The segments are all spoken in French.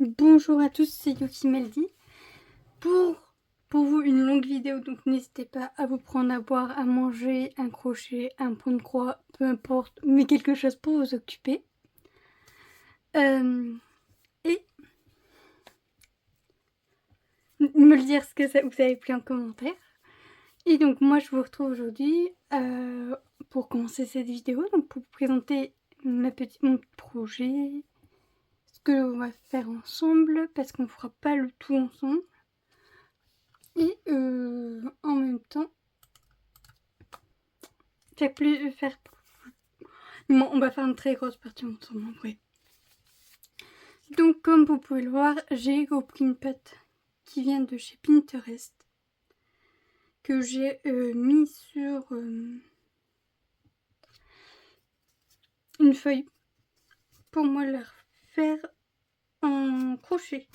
Bonjour à tous, c'est Yuki Meldy pour vous une longue vidéo, donc n'hésitez pas à vous prendre à boire, à manger, un crochet, un point de croix, peu importe, mais quelque chose pour vous occuper. Et me le dire ce que ça vous avez plu en commentaire. Et donc moi je vous retrouve aujourd'hui pour commencer cette vidéo, donc pour vous présenter mon petit projet, ce que l'on va faire ensemble, parce qu'on ne fera pas le tout ensemble. Et en même temps, on va faire une très grosse partie ensemble en vrai. Donc comme vous pouvez le voir, j'ai repris une pâte qui vient de chez Pinterest, que j'ai mis sur une feuille pour moi la faire en crochet.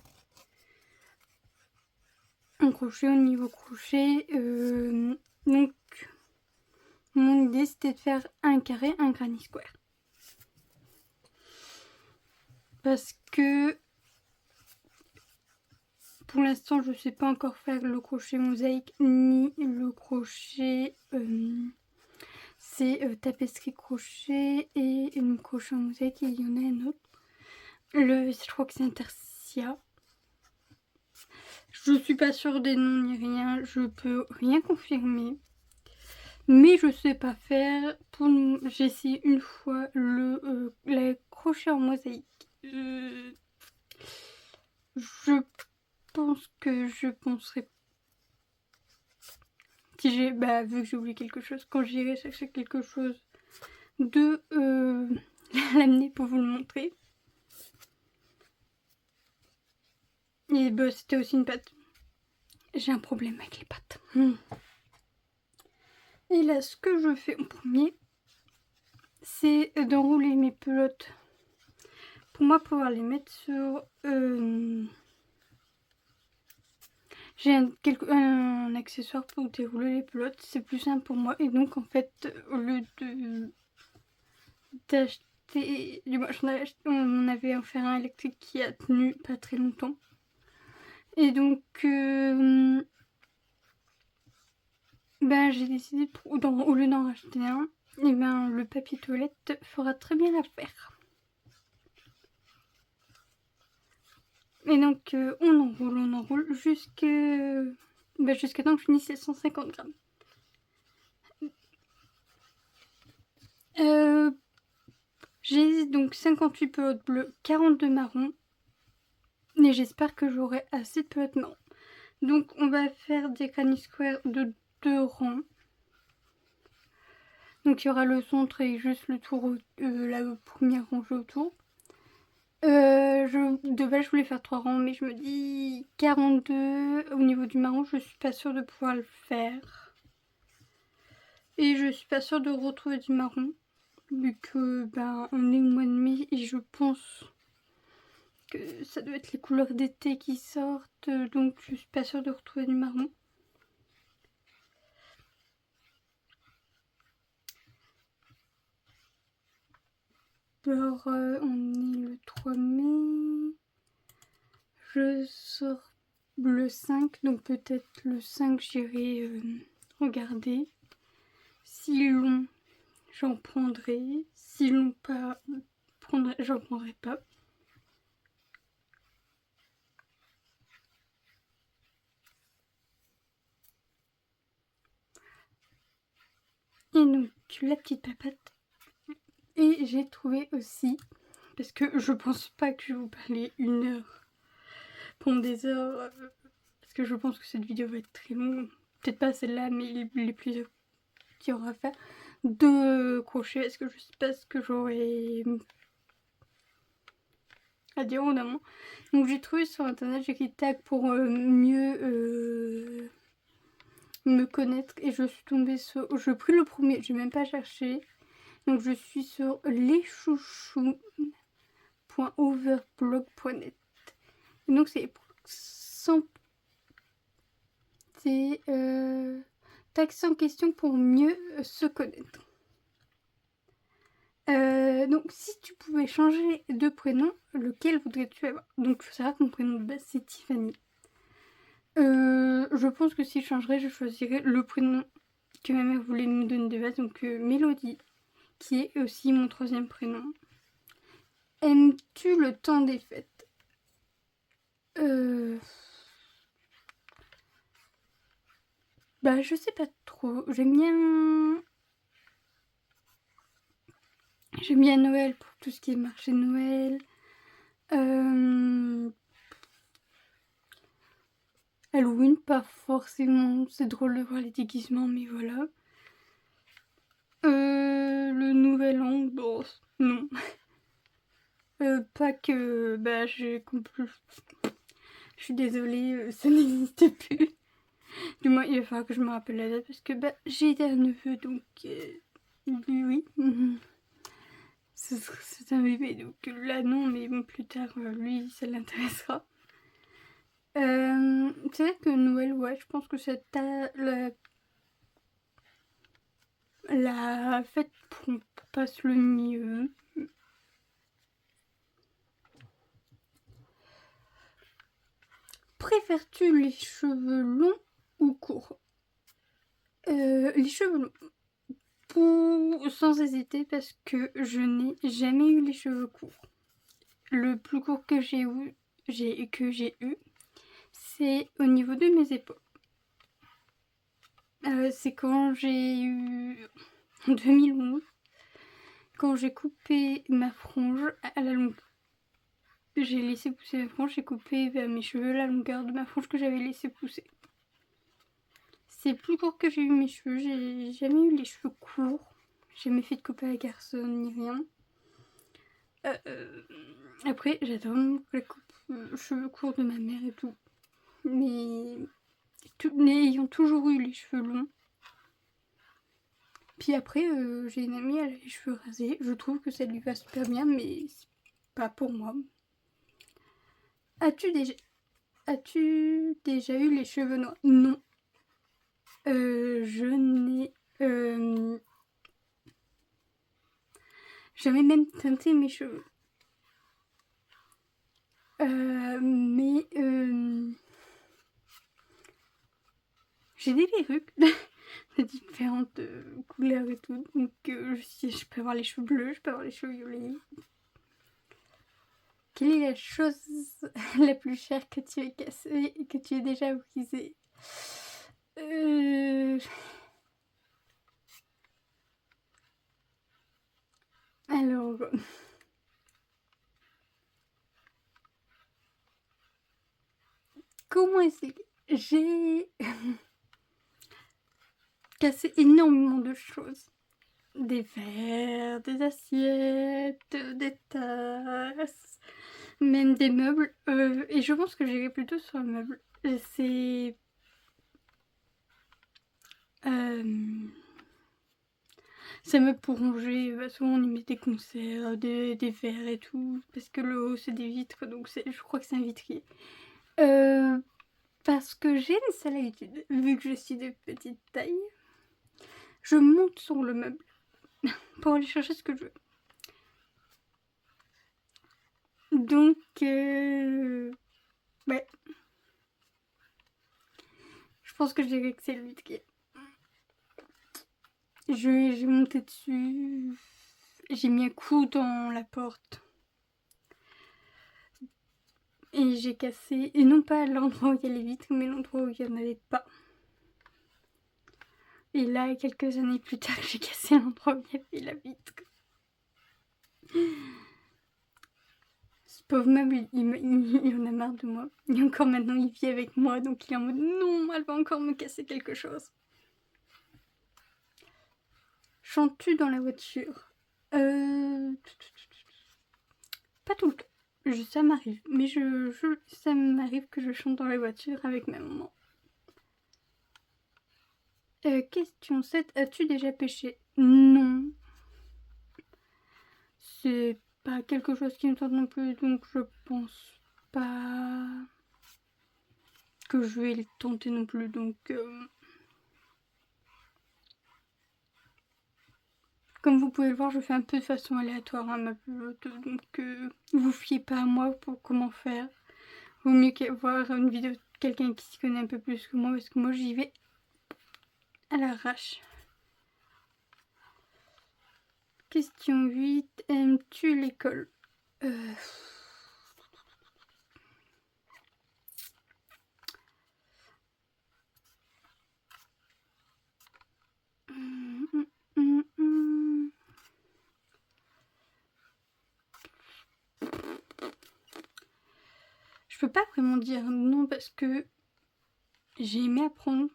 Un crochet au niveau crochet. Donc mon idée c'était de faire un carré, un granny square. Parce que pour l'instant je ne sais pas encore faire le crochet mosaïque ni le crochet c'est tapisserie crochet et une crochet en mosaïque, et il y en a un autre. Je crois que c'est Intercia. Je suis pas sûre des noms ni rien, je peux rien confirmer. Mais je sais pas faire. J'ai essayé une fois le crochet en mosaïque. Je pense que je penserai, si j'ai, vu que j'ai oublié quelque chose, quand j'irai chercher quelque chose, de l'amener pour vous le montrer. Et c'était aussi une pâte. J'ai un problème avec les pâtes. Et là, ce que je fais en premier, c'est d'enrouler mes pelotes pour moi pouvoir les mettre sur... J'ai un accessoire pour dérouler les pelotes, c'est plus simple pour moi. Et donc en fait, au lieu d'acheter... On avait offert un électrique qui a tenu pas très longtemps. Et donc... j'ai décidé, au lieu d'en racheter un, et le papier toilette fera très bien l'affaire. Et donc on enroule jusqu'à temps que je finisse les 150 grammes. J'ai donc 58 pelotes bleues, 42 marrons. Et j'espère que j'aurai assez de pelotes marron. Donc on va faire des granny square de 2 rangs. Donc il y aura le centre et juste le tour, la première rangée autour. De base je voulais faire 3 rangs, mais je me dis 42 au niveau du marron, je suis pas sûre de pouvoir le faire. Et je suis pas sûre de retrouver du marron, vu que on est au mois de mai et je pense que ça doit être les couleurs d'été qui sortent, donc je suis pas sûre de retrouver du marron. Alors on est le 3 mai, je sors le 5, donc peut-être le 5 j'irai regarder. S'ils l'ont, j'en prendrai. S'ils l'ont pas, j'en prendrai pas. Et donc la petite papate. Et j'ai trouvé aussi, parce que je pense pas que je vais vous parler 1 heure pendant des heures, parce que je pense que cette vidéo va être très longue. Peut-être pas celle-là, mais les plusieurs qu'il y aura à faire. 2 crochets, est-ce que je sais pas ce que j'aurai à dire évidemment. Donc j'ai trouvé sur internet, j'ai écrit tag pour mieux me connaître, et je suis tombée sur... Je pris le premier, j'ai même pas cherché. Donc je suis sur leschouchou.overblog.net. Donc c'est 100... C'est tag 100 questions pour mieux se connaître. Donc si tu pouvais changer de prénom, lequel voudrais-tu avoir? Donc il faut savoir que mon prénom de base c'est Tiffany. Je pense que si je changerais, je choisirais le prénom que ma mère voulait me donner de base, donc Mélodie, qui est aussi mon 3e prénom. Aimes-tu le temps des fêtes? Bah je sais pas trop. J'aime bien Noël pour tout ce qui est marché de Noël. Halloween, pas forcément. C'est drôle de voir les déguisements, mais voilà. Le nouvel an, bon, non. Pas que, bah, j'ai compris. Je suis désolée, ça n'existe plus. Du moins, il va falloir que je me rappelle la date parce que, bah, j'ai été un neveu, donc, oui. C'est un bébé, donc là, non, mais bon, plus tard, lui, ça l'intéressera. C'est vrai que Noël, ouais, je pense que c'est la fête pour on passe le mieux. Préfères-tu les cheveux longs ou courts? Les cheveux longs. Sans hésiter, parce que je n'ai jamais eu les cheveux courts. Le plus court que j'ai eu, c'est au niveau de mes épaules. C'est quand j'ai eu, en 2011, quand j'ai coupé ma frange à la longueur. J'ai laissé pousser ma frange, j'ai coupé mes cheveux à la longueur de ma frange que j'avais laissé pousser. C'est plus court que j'ai eu mes cheveux, j'ai jamais eu les cheveux courts. J'ai jamais fait de coupe à la garçonne ni rien. Après, j'adore la coupe cheveux courts de ma mère et tout. Mais ayant toujours eu les cheveux longs. Puis après, j'ai une amie, elle a les cheveux rasés. Je trouve que ça lui va super bien, mais c'est pas pour moi. As-tu déjà eu les cheveux noirs? Non. Je n'ai jamais même teinté mes cheveux. Mais j'ai des perruques de différentes couleurs et tout. Donc je peux avoir les cheveux bleus, je peux avoir les cheveux violets. Quelle est la chose la plus chère que tu aies cassée et que tu aies déjà brisée? Alors, comment expliquer? J'ai cassé énormément de choses. Des verres, des assiettes, des tasses, même des meubles. Et je pense que j'irai plutôt sur un meuble. C'est... ça me pour ranger. Souvent on y met des conserves, des verres et tout. Parce que le haut c'est des vitres, donc je crois que c'est un vitrier. Parce que j'ai une sale habitude, vu que je suis de petite taille, je monte sur le meuble pour aller chercher ce que je veux. Donc, ouais. Je pense que je dirais que c'est le vitrier. J'ai monté dessus, j'ai mis un coup dans la porte. Et j'ai cassé, et non pas l'endroit où il y a les vitres, mais l'endroit où il n'y en avait pas. Et là, quelques années plus tard, j'ai cassé l'endroit où il y avait la vitre. Ce pauvre meuble, il en a marre de moi. Et encore maintenant, il vit avec moi, donc il est en mode non, elle va encore me casser quelque chose. Chantes-tu dans la voiture? Pas tout le temps. Ça m'arrive, mais ça m'arrive que je chante dans la voiture avec ma maman. Question 7. As-tu déjà pêché? Non. C'est pas quelque chose qui me tente non plus, donc je pense pas que je vais le tenter non plus, donc Comme vous pouvez le voir, je fais un peu de façon aléatoire ma pelote, donc vous fiez pas à moi pour comment faire. Vaut mieux voir une vidéo de quelqu'un qui s'y connaît un peu plus que moi, parce que moi j'y vais à l'arrache. Question 8. Aimes-tu l'école? Je peux pas vraiment dire non parce que j'ai aimé apprendre.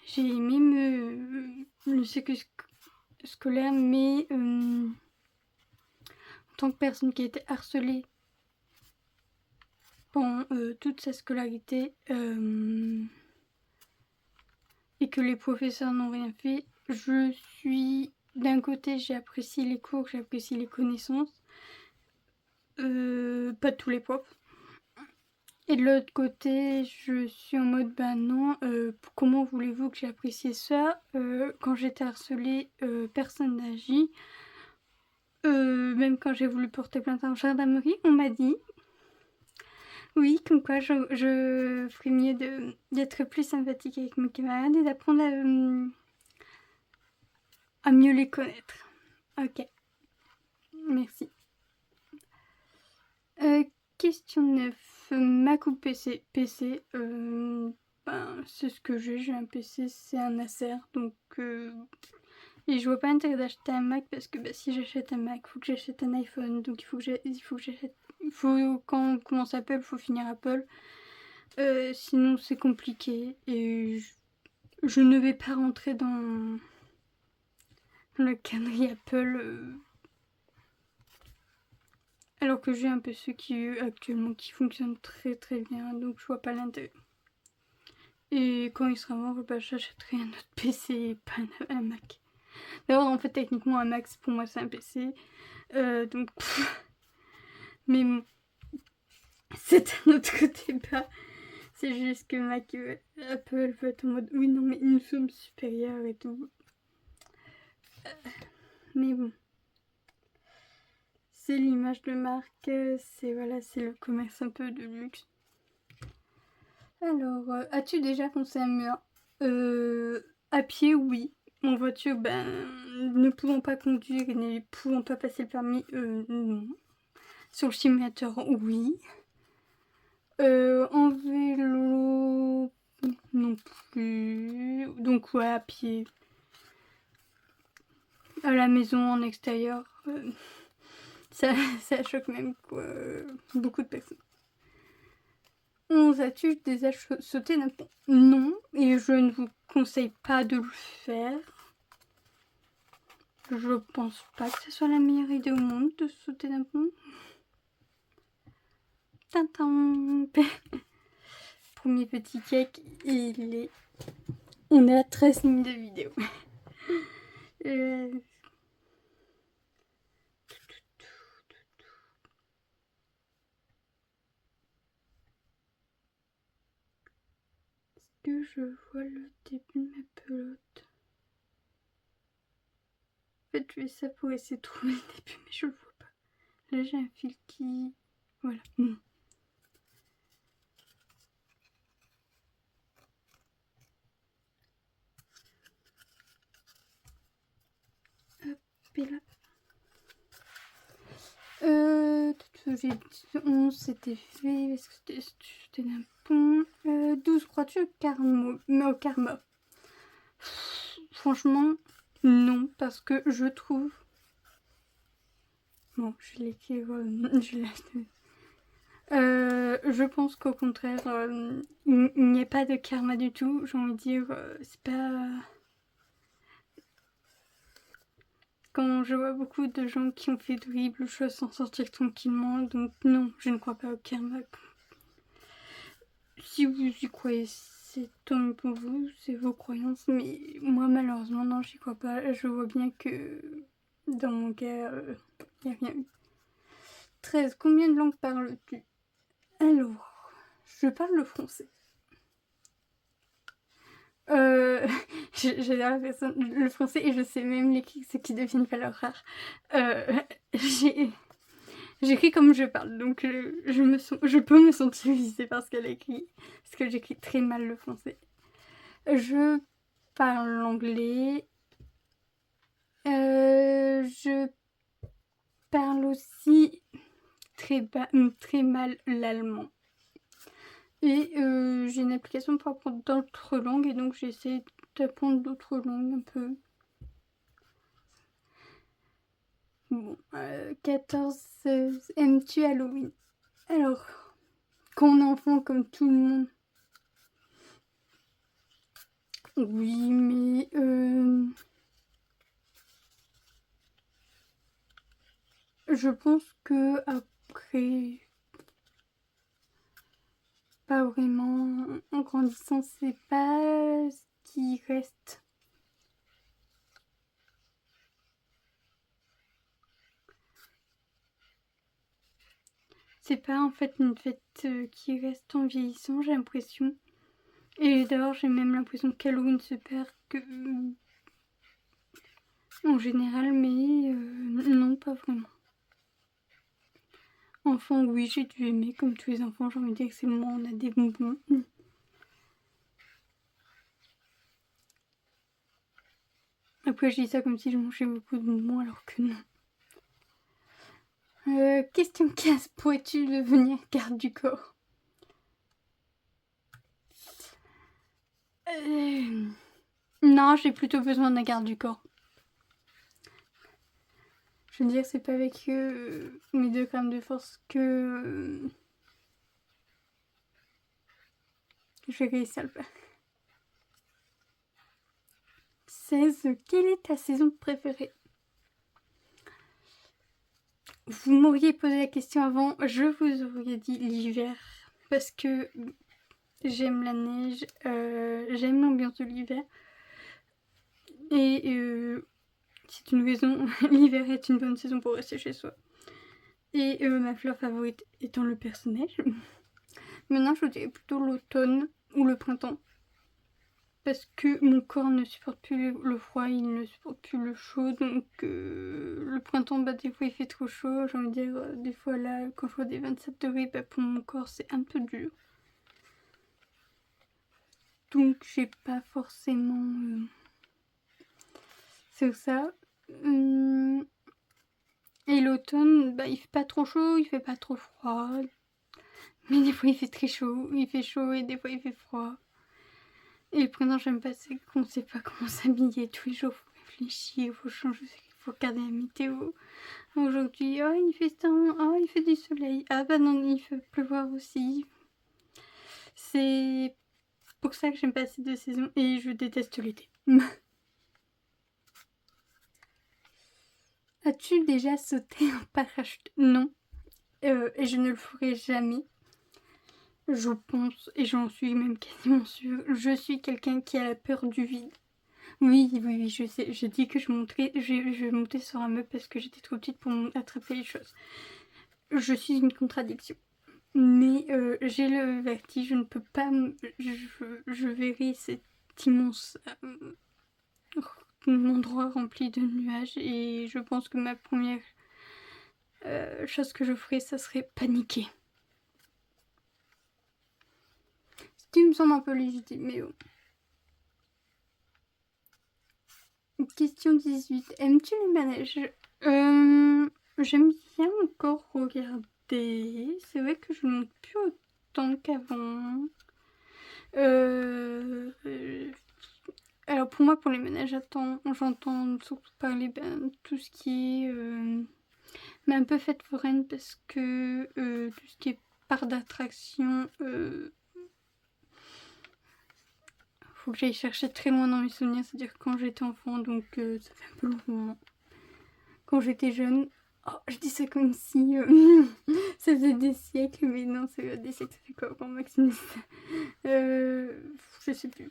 J'ai aimé le cycle scolaire, mais en tant que personne qui a été harcelée pendant toute sa scolarité et que les professeurs n'ont rien fait, je suis... D'un côté, j'ai apprécié les cours, j'ai apprécié les connaissances. Pas tous les profs. Et de l'autre côté, je suis en mode, bah non, comment voulez-vous que j'ai apprécié ça quand j'étais harcelée, personne n'a agi. Même quand j'ai voulu porter plainte en gendarmerie, on m'a dit, oui, comme quoi je ferais mieux d'être plus sympathique avec mes camarades et d'apprendre à mieux les connaître. Ok, merci. Question 9. Mac ou PC? PC, c'est ce que j'ai un PC, c'est un Acer, donc et je vois pas l'intérêt d'acheter un Mac parce que si j'achète un Mac, faut que j'achète un iPhone, donc il faut que j'achète, quand on commence Apple, il faut finir Apple, sinon c'est compliqué et je ne vais pas rentrer dans le cannerie Apple alors que j'ai un PC actuellement qui fonctionne très très bien, donc je vois pas l'intérêt. Et quand il sera mort, j'achèterai un autre PC et pas un Mac. D'ailleurs, en fait, techniquement, un Mac, pour moi, c'est un PC. Donc, mais bon, c'est un autre débat. C'est juste que Mac, Apple peut être en mode, oui, non, mais nous sommes supérieurs et tout. Mais bon. C'est l'image de marque, c'est le commerce un peu de luxe. Alors, as-tu déjà foncé un mur? À pied, oui. En voiture, ne pouvant pas conduire et ne pouvant pas passer le permis, non. Sur le simulateur, oui. En vélo, non plus. Donc ouais, à pied. À la maison, en extérieur, ça choque même quoi, beaucoup de personnes. 11. As-tu déjà sauté d'un pont? Non, et je ne vous conseille pas de le faire. Je pense pas que ce soit la meilleure idée au monde de sauter d'un pont. Tintin. Premier petit cake, on est à 13 minutes de vidéo. Est-ce que je vois le début de ma pelote? En fait, je fais ça pour essayer de trouver le début, mais je le vois pas. Là, j'ai un fil qui... Voilà. Hop, et là. J'ai 11, c'était fait. Est-ce que c'était d'un pont? 12, crois-tu au karma? Franchement, non, parce que je trouve... Bon, je l'ai écrit, je pense qu'au contraire, il n'y a pas de karma du tout. J'ai envie de dire, c'est pas... Quand je vois beaucoup de gens qui ont fait d'horribles choses sans sortir tranquillement, donc non, je ne crois pas au karma. Si vous y croyez, c'est tant mieux pour vous, c'est vos croyances, mais moi malheureusement non, j'y crois pas. Je vois bien que dans mon cas, il n'y a rien eu. 13. Combien de langues parles-tu? Alors, je parle le français. J'adore le français et je sais même ce qui deviennent valeurs rares. J'écris comme je parle, donc je peux me sentir visée par ce qu'elle écrit, parce que j'écris très mal le français. Je parle l'anglais. Je parle aussi très mal l'allemand. Et j'ai une application pour apprendre d'autres langues et donc j'essaie d'apprendre d'autres langues un peu. Bon, 14. Aimes-tu Halloween? Alors, quand on est enfant comme tout le monde. Oui, mais je pense que après, pas vraiment. En grandissant, c'est pas ce qui reste. C'est pas en fait une fête qui reste en vieillissant, j'ai l'impression. Et d'ailleurs, j'ai même l'impression qu'Halloween se perd en général, mais non, pas vraiment. Enfant, oui, j'ai dû aimer, comme tous les enfants, j'ai envie de dire que c'est le moment où on a des bonbons. Après, je dis ça comme si je mangeais beaucoup de bonbons, alors que non. Question 15. Pourrais-tu devenir garde du corps? Non, j'ai plutôt besoin d'un garde du corps. Je veux dire, c'est pas avec mes 2 grammes de force que je vais réussir à le faire. 16. Quelle est ta saison préférée? Vous m'auriez posé la question avant, je vous aurais dit l'hiver. Parce que j'aime la neige, j'aime l'ambiance de l'hiver. Et c'est une raison, l'hiver est une bonne saison pour rester chez soi. Et ma fleur favorite étant le personnage. Maintenant, je vous dirais plutôt l'automne ou le printemps. Parce que mon corps ne supporte plus le froid, il ne supporte plus le chaud. Donc le printemps, bah, des fois il fait trop chaud. J'ai envie de dire, des fois là, quand je vois des 27 degrés, bah, pour mon corps c'est un peu dur. Donc j'ai pas forcément... c'est ça. Et l'automne, bah, il fait pas trop chaud, il fait pas trop froid. Mais des fois il fait très chaud, il fait chaud et des fois il fait froid. Et le printemps, j'aime pas, c'est qu'on sait pas comment s'habiller tous les jours, faut réfléchir, il faut changer, il faut regarder la météo. Aujourd'hui, oh il fait ça, oh il fait du soleil, ah bah non, il fait pleuvoir aussi. C'est pour ça que j'aime pas ces 2 saisons et je déteste l'été. As-tu déjà sauté en parachute? Non, et je ne le ferai jamais. Je pense, et j'en suis même quasiment sûre, je suis quelqu'un qui a la peur du vide. Oui, oui, oui, je sais. Je dis que je montais sur un meuble parce que j'étais trop petite pour attraper les choses. Je suis une contradiction. Mais j'ai le vertige, je ne peux pas... Je verrai cet immense endroit rempli de nuages et je pense que ma première chose que je ferais, ça serait paniquer. Ce qui me semble un peu légitime, mais bon. Question 18. Aimes-tu les manèges? J'aime bien encore regarder. C'est vrai que je ne monte plus autant qu'avant. Alors pour moi, pour les manèges, j'entends surtout parler de tout ce qui est mais un peu fête foraine parce que tout ce qui est parc d'attraction, faut que j'aille chercher très loin dans mes souvenirs, c'est-à-dire quand j'étais enfant, donc ça fait un peu longtemps. Quand j'étais jeune, oh, je dis ça comme si ça faisait des siècles, mais non, c'est pas des siècles, ça fait quoi quand Maxime? Je sais plus.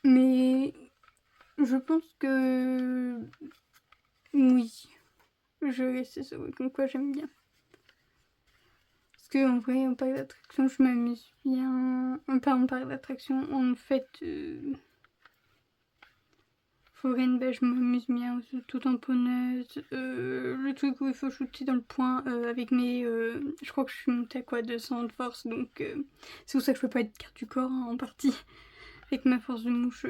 Mais je pense que oui, je reste sur comme quoi j'aime bien. Parce que en vrai, en parc d'attraction, je m'amuse bien. Pas en parc d'attraction, en fait, foraine, bah, je m'amuse bien, tout tamponneuse. Le truc où il faut shooter dans le point avec mes. Je crois que je suis montée à quoi 200 de force, donc c'est pour ça que je peux pas être garde du corps hein, en partie. Avec ma force de mouche,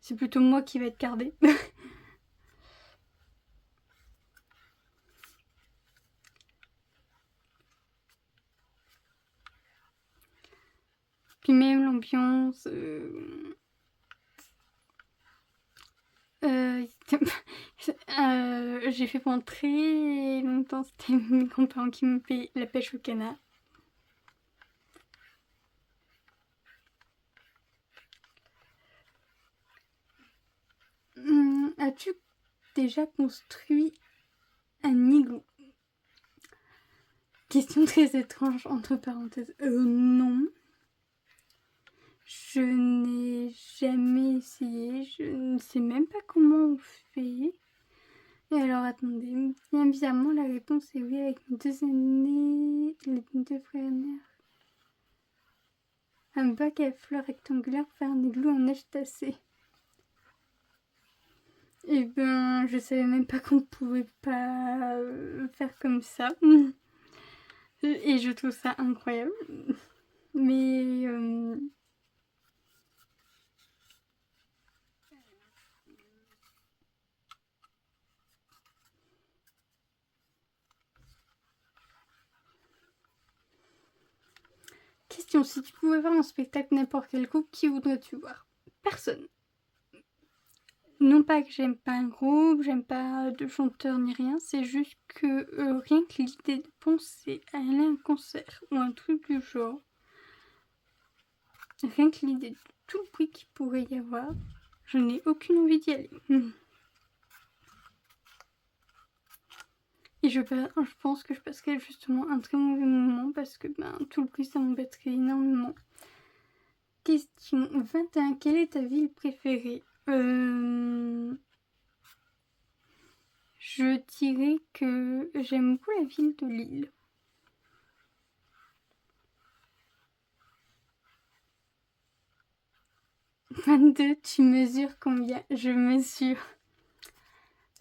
c'est plutôt moi qui va être gardée. Puis même l'ambiance. J'ai fait pendant très longtemps, c'était mes grands-parents qui me payaient la pêche au canard. As-tu déjà construit un igloo? Question très étrange, entre parenthèses. Non. Je n'ai jamais essayé. Je ne sais même pas comment on fait. Et alors, attendez. Bien bizarrement, la réponse est oui avec mes 2 aînés, les 2 frères et mères. Un bac à fleurs rectangulaire pour faire un igloo en neige tassée. Et ben, je savais même pas qu'on pouvait pas faire comme ça. Et je trouve ça incroyable. Mais question, si tu pouvais voir un spectacle n'importe quel groupe, qui voudrais-tu voir? Personne. Non pas que j'aime pas un groupe, j'aime pas de chanteur ni rien, c'est juste que rien que l'idée de penser à aller à un concert ou un truc du genre, rien que l'idée de tout le bruit qu'il pourrait y avoir, je n'ai aucune envie d'y aller. Et je pense que je passerai justement un très mauvais moment parce que tout le bruit ça m'embêterait énormément. Question 21. Quelle est ta ville préférée? Je dirais que j'aime beaucoup la ville de Lille. 22, tu mesures combien? Je mesure.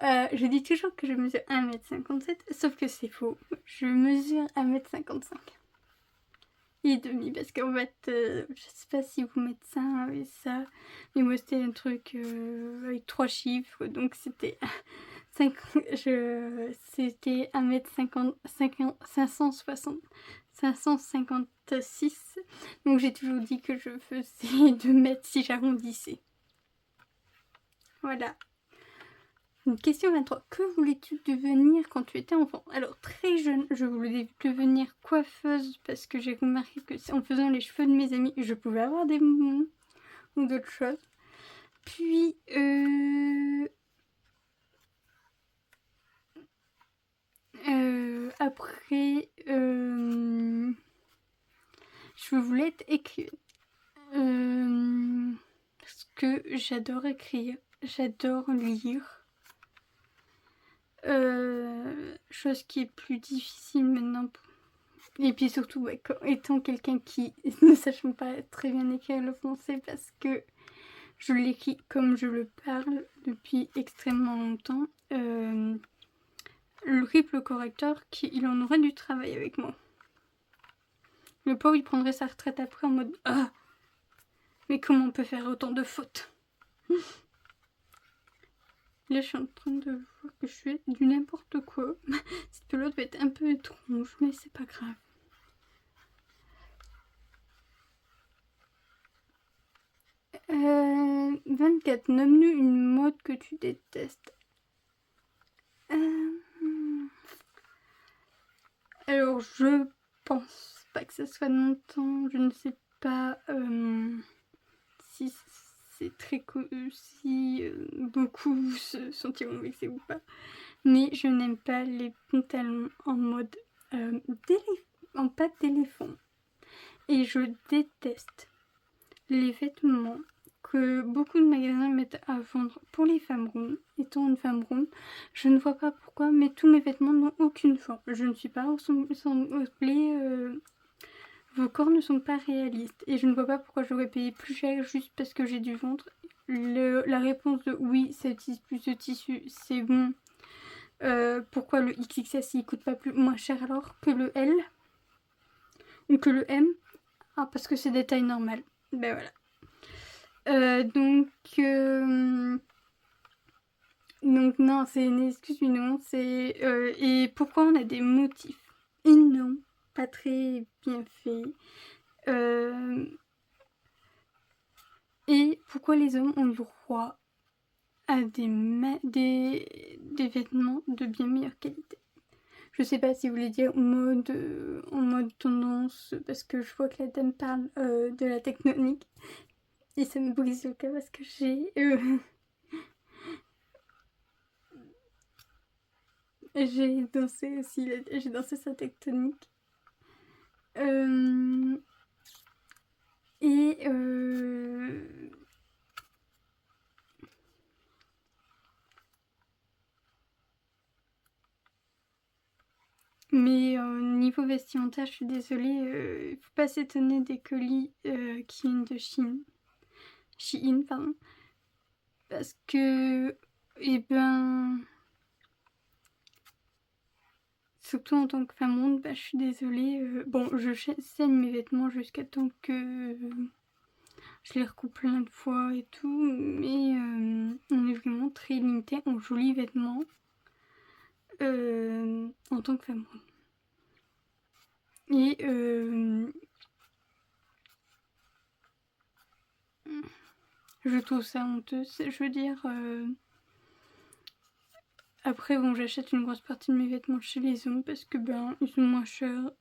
Je dis toujours que je mesure 1m57, sauf que c'est faux. Je mesure 1m55. Et demi, parce qu'en fait, je sais pas si vous médecins avez ça, mais moi c'était un truc avec 3 chiffres, donc c'était c'était 1m50, 556, donc j'ai toujours dit que je faisais 2 mètres si j'arrondissais. Voilà. Question 23. Que voulais-tu devenir quand tu étais enfant? Alors, très jeune, je voulais devenir coiffeuse parce que j'ai remarqué que en faisant les cheveux de mes amis, je pouvais avoir des mouvements ou d'autres choses. Puis, après, je voulais être écrivaine. Parce que j'adore écrire, j'adore lire. Chose qui est plus difficile maintenant. Et puis surtout, étant quelqu'un qui ne sachant pas très bien écrire le français parce que je l'écris comme je le parle depuis extrêmement longtemps, le triple correcteur, il en aurait du travail avec moi. Le pauvre, il prendrait sa retraite après en mode « Ah, mais comment on peut faire autant de fautes ?» Là, je suis en train de voir que je fais du n'importe quoi. Cette pelote va être un peu étrange, mais c'est pas grave. 24. Nomme-nous une mode que tu détestes. Alors, je pense pas que ce soit de mon temps. Je ne sais pas si c'est très si beaucoup se sentiront vexés ou pas. Mais je n'aime pas les pantalons en mode en patte d'éléphant. Et je déteste les vêtements que beaucoup de magasins mettent à vendre pour les femmes rondes. Étant une femme ronde, je ne vois pas pourquoi, mais tous mes vêtements n'ont aucune forme. Je ne suis pas ressemblée, vos corps ne sont pas réalistes. Et je ne vois pas pourquoi j'aurais payé plus cher juste parce que j'ai du ventre. La réponse de oui, ça utilise plus de tissu, c'est bon. Pourquoi le XXS il coûte pas moins cher alors que le L ou que le M? Ah, parce que c'est des tailles normales. Ben voilà. Donc non, c'est une excuse, mais non, c'est... et pourquoi on a des motifs? Et non, pas très bien faits. Et pourquoi les hommes ont le droit à des vêtements de bien meilleure qualité? Je sais pas si vous voulez dire en mode tendance, parce que je vois que la dame parle de la tectonique. Et ça me brise le cœur parce que j'ai dansé aussi, j'ai dansé sa tectonique. Mais niveau vestimentaire, je suis désolée, il faut pas s'étonner des colis qui viennent de Shein, pardon. Parce que, eh ben, surtout en tant que femme ronde, bah, je suis désolée. Bon, je saigne mes vêtements jusqu'à temps que je les recoupe plein de fois et tout, mais on est vraiment très limité en jolis vêtements en tant que femme ronde. Et je trouve ça honteux. Je veux dire, après bon, j'achète une grosse partie de mes vêtements chez les hommes parce que ben ils sont moins chers,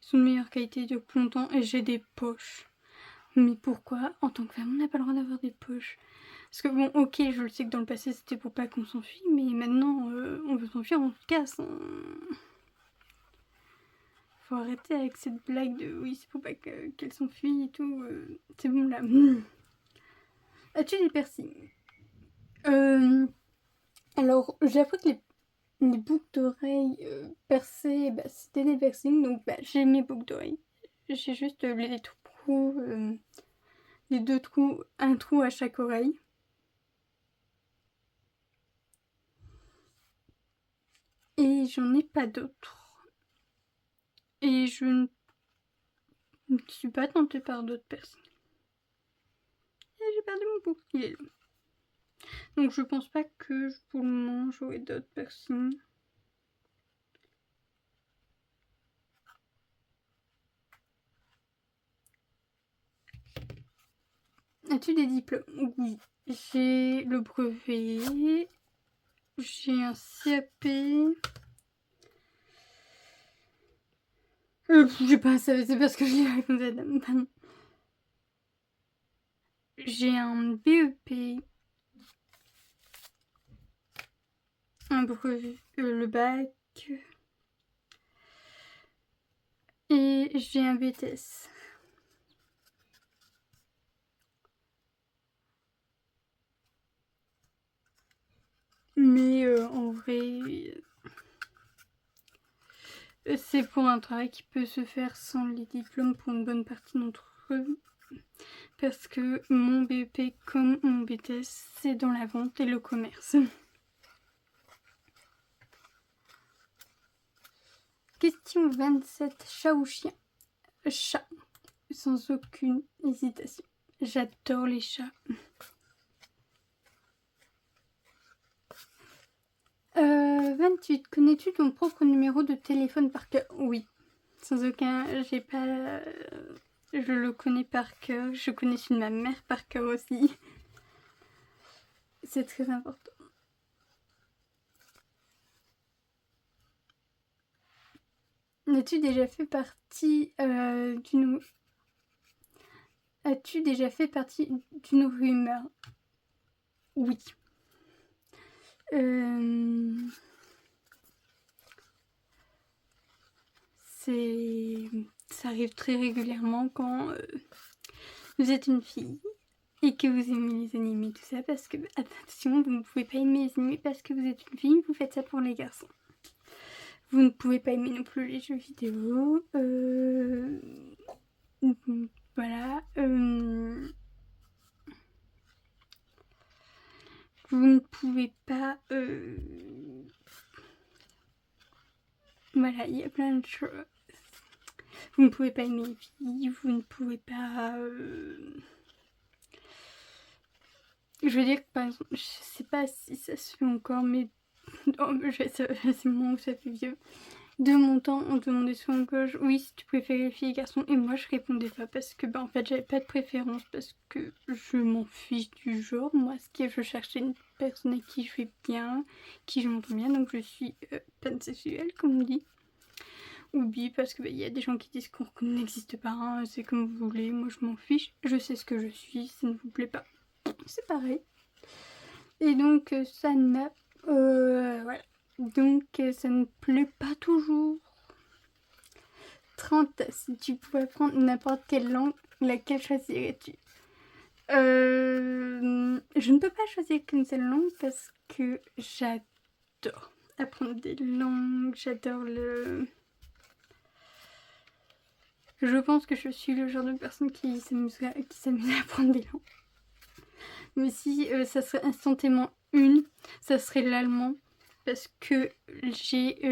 ils sont de meilleure qualité, ils durent plus longtemps et j'ai des poches. Mais pourquoi en tant que femme on n'a pas le droit d'avoir des poches? Parce que bon, ok, je le sais que dans le passé c'était pour pas qu'on s'enfuit, mais maintenant on veut s'enfuir, on se casse. Faut arrêter avec cette blague de oui, c'est pour pas qu'elle s'enfuit et tout. C'est bon là. As-tu des piercings? Alors, j'ai appris que les boucles d'oreilles percées, bah, c'était des piercings, donc bah, j'ai mes boucles d'oreilles. J'ai juste les trous, les deux trous, un trou à chaque oreille. Et j'en ai pas d'autres. Et je ne suis pas tentée par d'autres piercings. Et j'ai perdu mon boucle, il est long. Donc je pense pas que pour le moment j'aurai d'autres piercings. As-tu des diplômes? Oui. J'ai le brevet. J'ai un CAP. J'ai pas, c'est parce que j'ai répondu à la dame. J'ai un BEP. Un brevet. Le bac. Et j'ai un BTS. Mais en vrai, c'est pour un travail qui peut se faire sans les diplômes pour une bonne partie d'entre eux. Parce que mon BEP comme mon BTS, c'est dans la vente et le commerce. Question 27. Chat ou chien? Chat. Sans aucune hésitation. J'adore les chats. 28. Connais-tu ton propre numéro de téléphone par cœur? Oui. Sans aucun... J'ai pas... Je le connais par cœur. Je connais celui de ma mère par cœur aussi. C'est très important. As-tu déjà fait partie d'une... As-tu déjà fait partie d'une rumeur? Oui. Ça arrive très régulièrement quand vous êtes une fille et que vous aimez les animés, tout ça, parce que, attention, vous ne pouvez pas aimer les animés parce que vous êtes une fille, vous faites ça pour les garçons. Vous ne pouvez pas aimer non plus les jeux vidéo. Voilà. Vous ne pouvez pas... Voilà, il y a plein de choses. Vous ne pouvez pas aimer les filles, vous ne pouvez pas... Je veux dire que par exemple, je sais pas si ça se fait encore, mais c'est le moment où ça fait vieux. De mon temps, on demandait souvent que oui, si tu préférais les filles et les garçons, et moi je répondais pas parce que en fait j'avais pas de préférence, parce que je m'en fiche du genre. Moi, ce que je cherchais, une personne avec qui je vais bien, qui je m'entends bien, donc je suis pansexuelle comme on dit. Ou bi, parce que y a des gens qui disent qu'on n'existe pas, hein, c'est comme vous voulez, moi je m'en fiche, je sais ce que je suis, ça ne vous plaît pas, c'est pareil. Et donc ça n'a... voilà. Donc ça ne plaît pas toujours. 30, si tu pouvais apprendre n'importe quelle langue, laquelle choisirais-tu? Je ne peux pas choisir qu'une seule langue parce que j'adore apprendre des langues, j'adore le... Je pense que je suis le genre de personne qui s'amuse à apprendre des langues. Mais si ça serait instantanément une, ça serait l'allemand. Parce que j'ai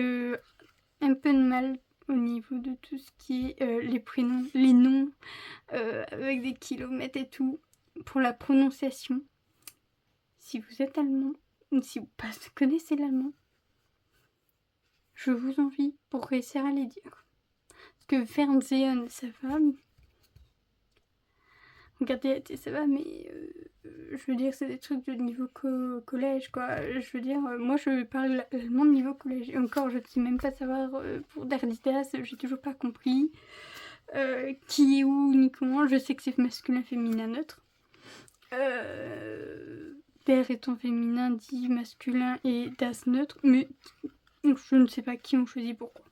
un peu de mal au niveau de tout ce qui est les prénoms, les noms, avec des kilomètres et tout, pour la prononciation. Si vous êtes allemand, ou si vous connaissez l'allemand, je vous envie pour réussir à les dire. Parce que Fernsehen, ça va. Regardez, ça va, mais je veux dire, c'est des trucs de niveau collège, quoi. Je veux dire, moi, je parle l'allemand de niveau collège. Et encore, je ne sais même pas savoir, pour Derditas, j'ai toujours pas compris qui est où, ni comment. Je sais que c'est masculin, féminin, neutre. Der étant féminin, dit masculin et das neutre. Mais je ne sais pas qui ont choisi pourquoi.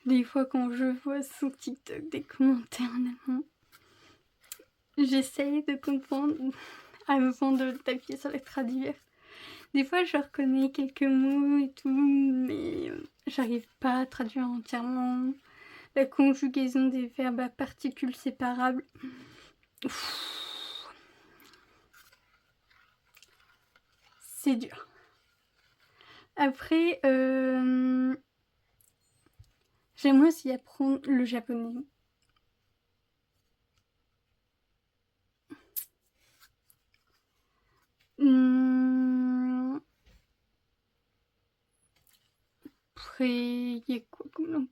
Des fois, quand je vois sur TikTok des commentaires en allemand, j'essaye de comprendre avant de taper sur les traduire. Des fois, je reconnais quelques mots et tout, mais j'arrive pas à traduire entièrement. La conjugaison des verbes à particules séparables. C'est dur. Après, j'aimerais aussi apprendre le japonais. Après, il y a quoi comme langue?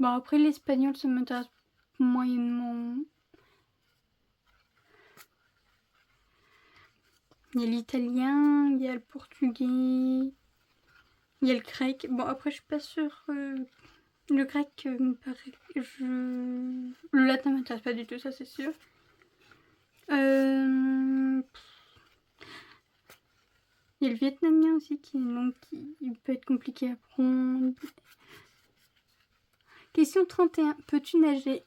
Bon, après, l'espagnol, ça m'intéresse moyennement. Il y a l'italien, il y a le portugais, il y a le grec. Bon, après, je suis pas sûre. Le grec me paraît... Le latin m'intéresse pas du tout, ça c'est sûr. Il y a le vietnamien aussi, qui est une langue qui peut être compliquée à apprendre. Question 31. Peux-tu nager?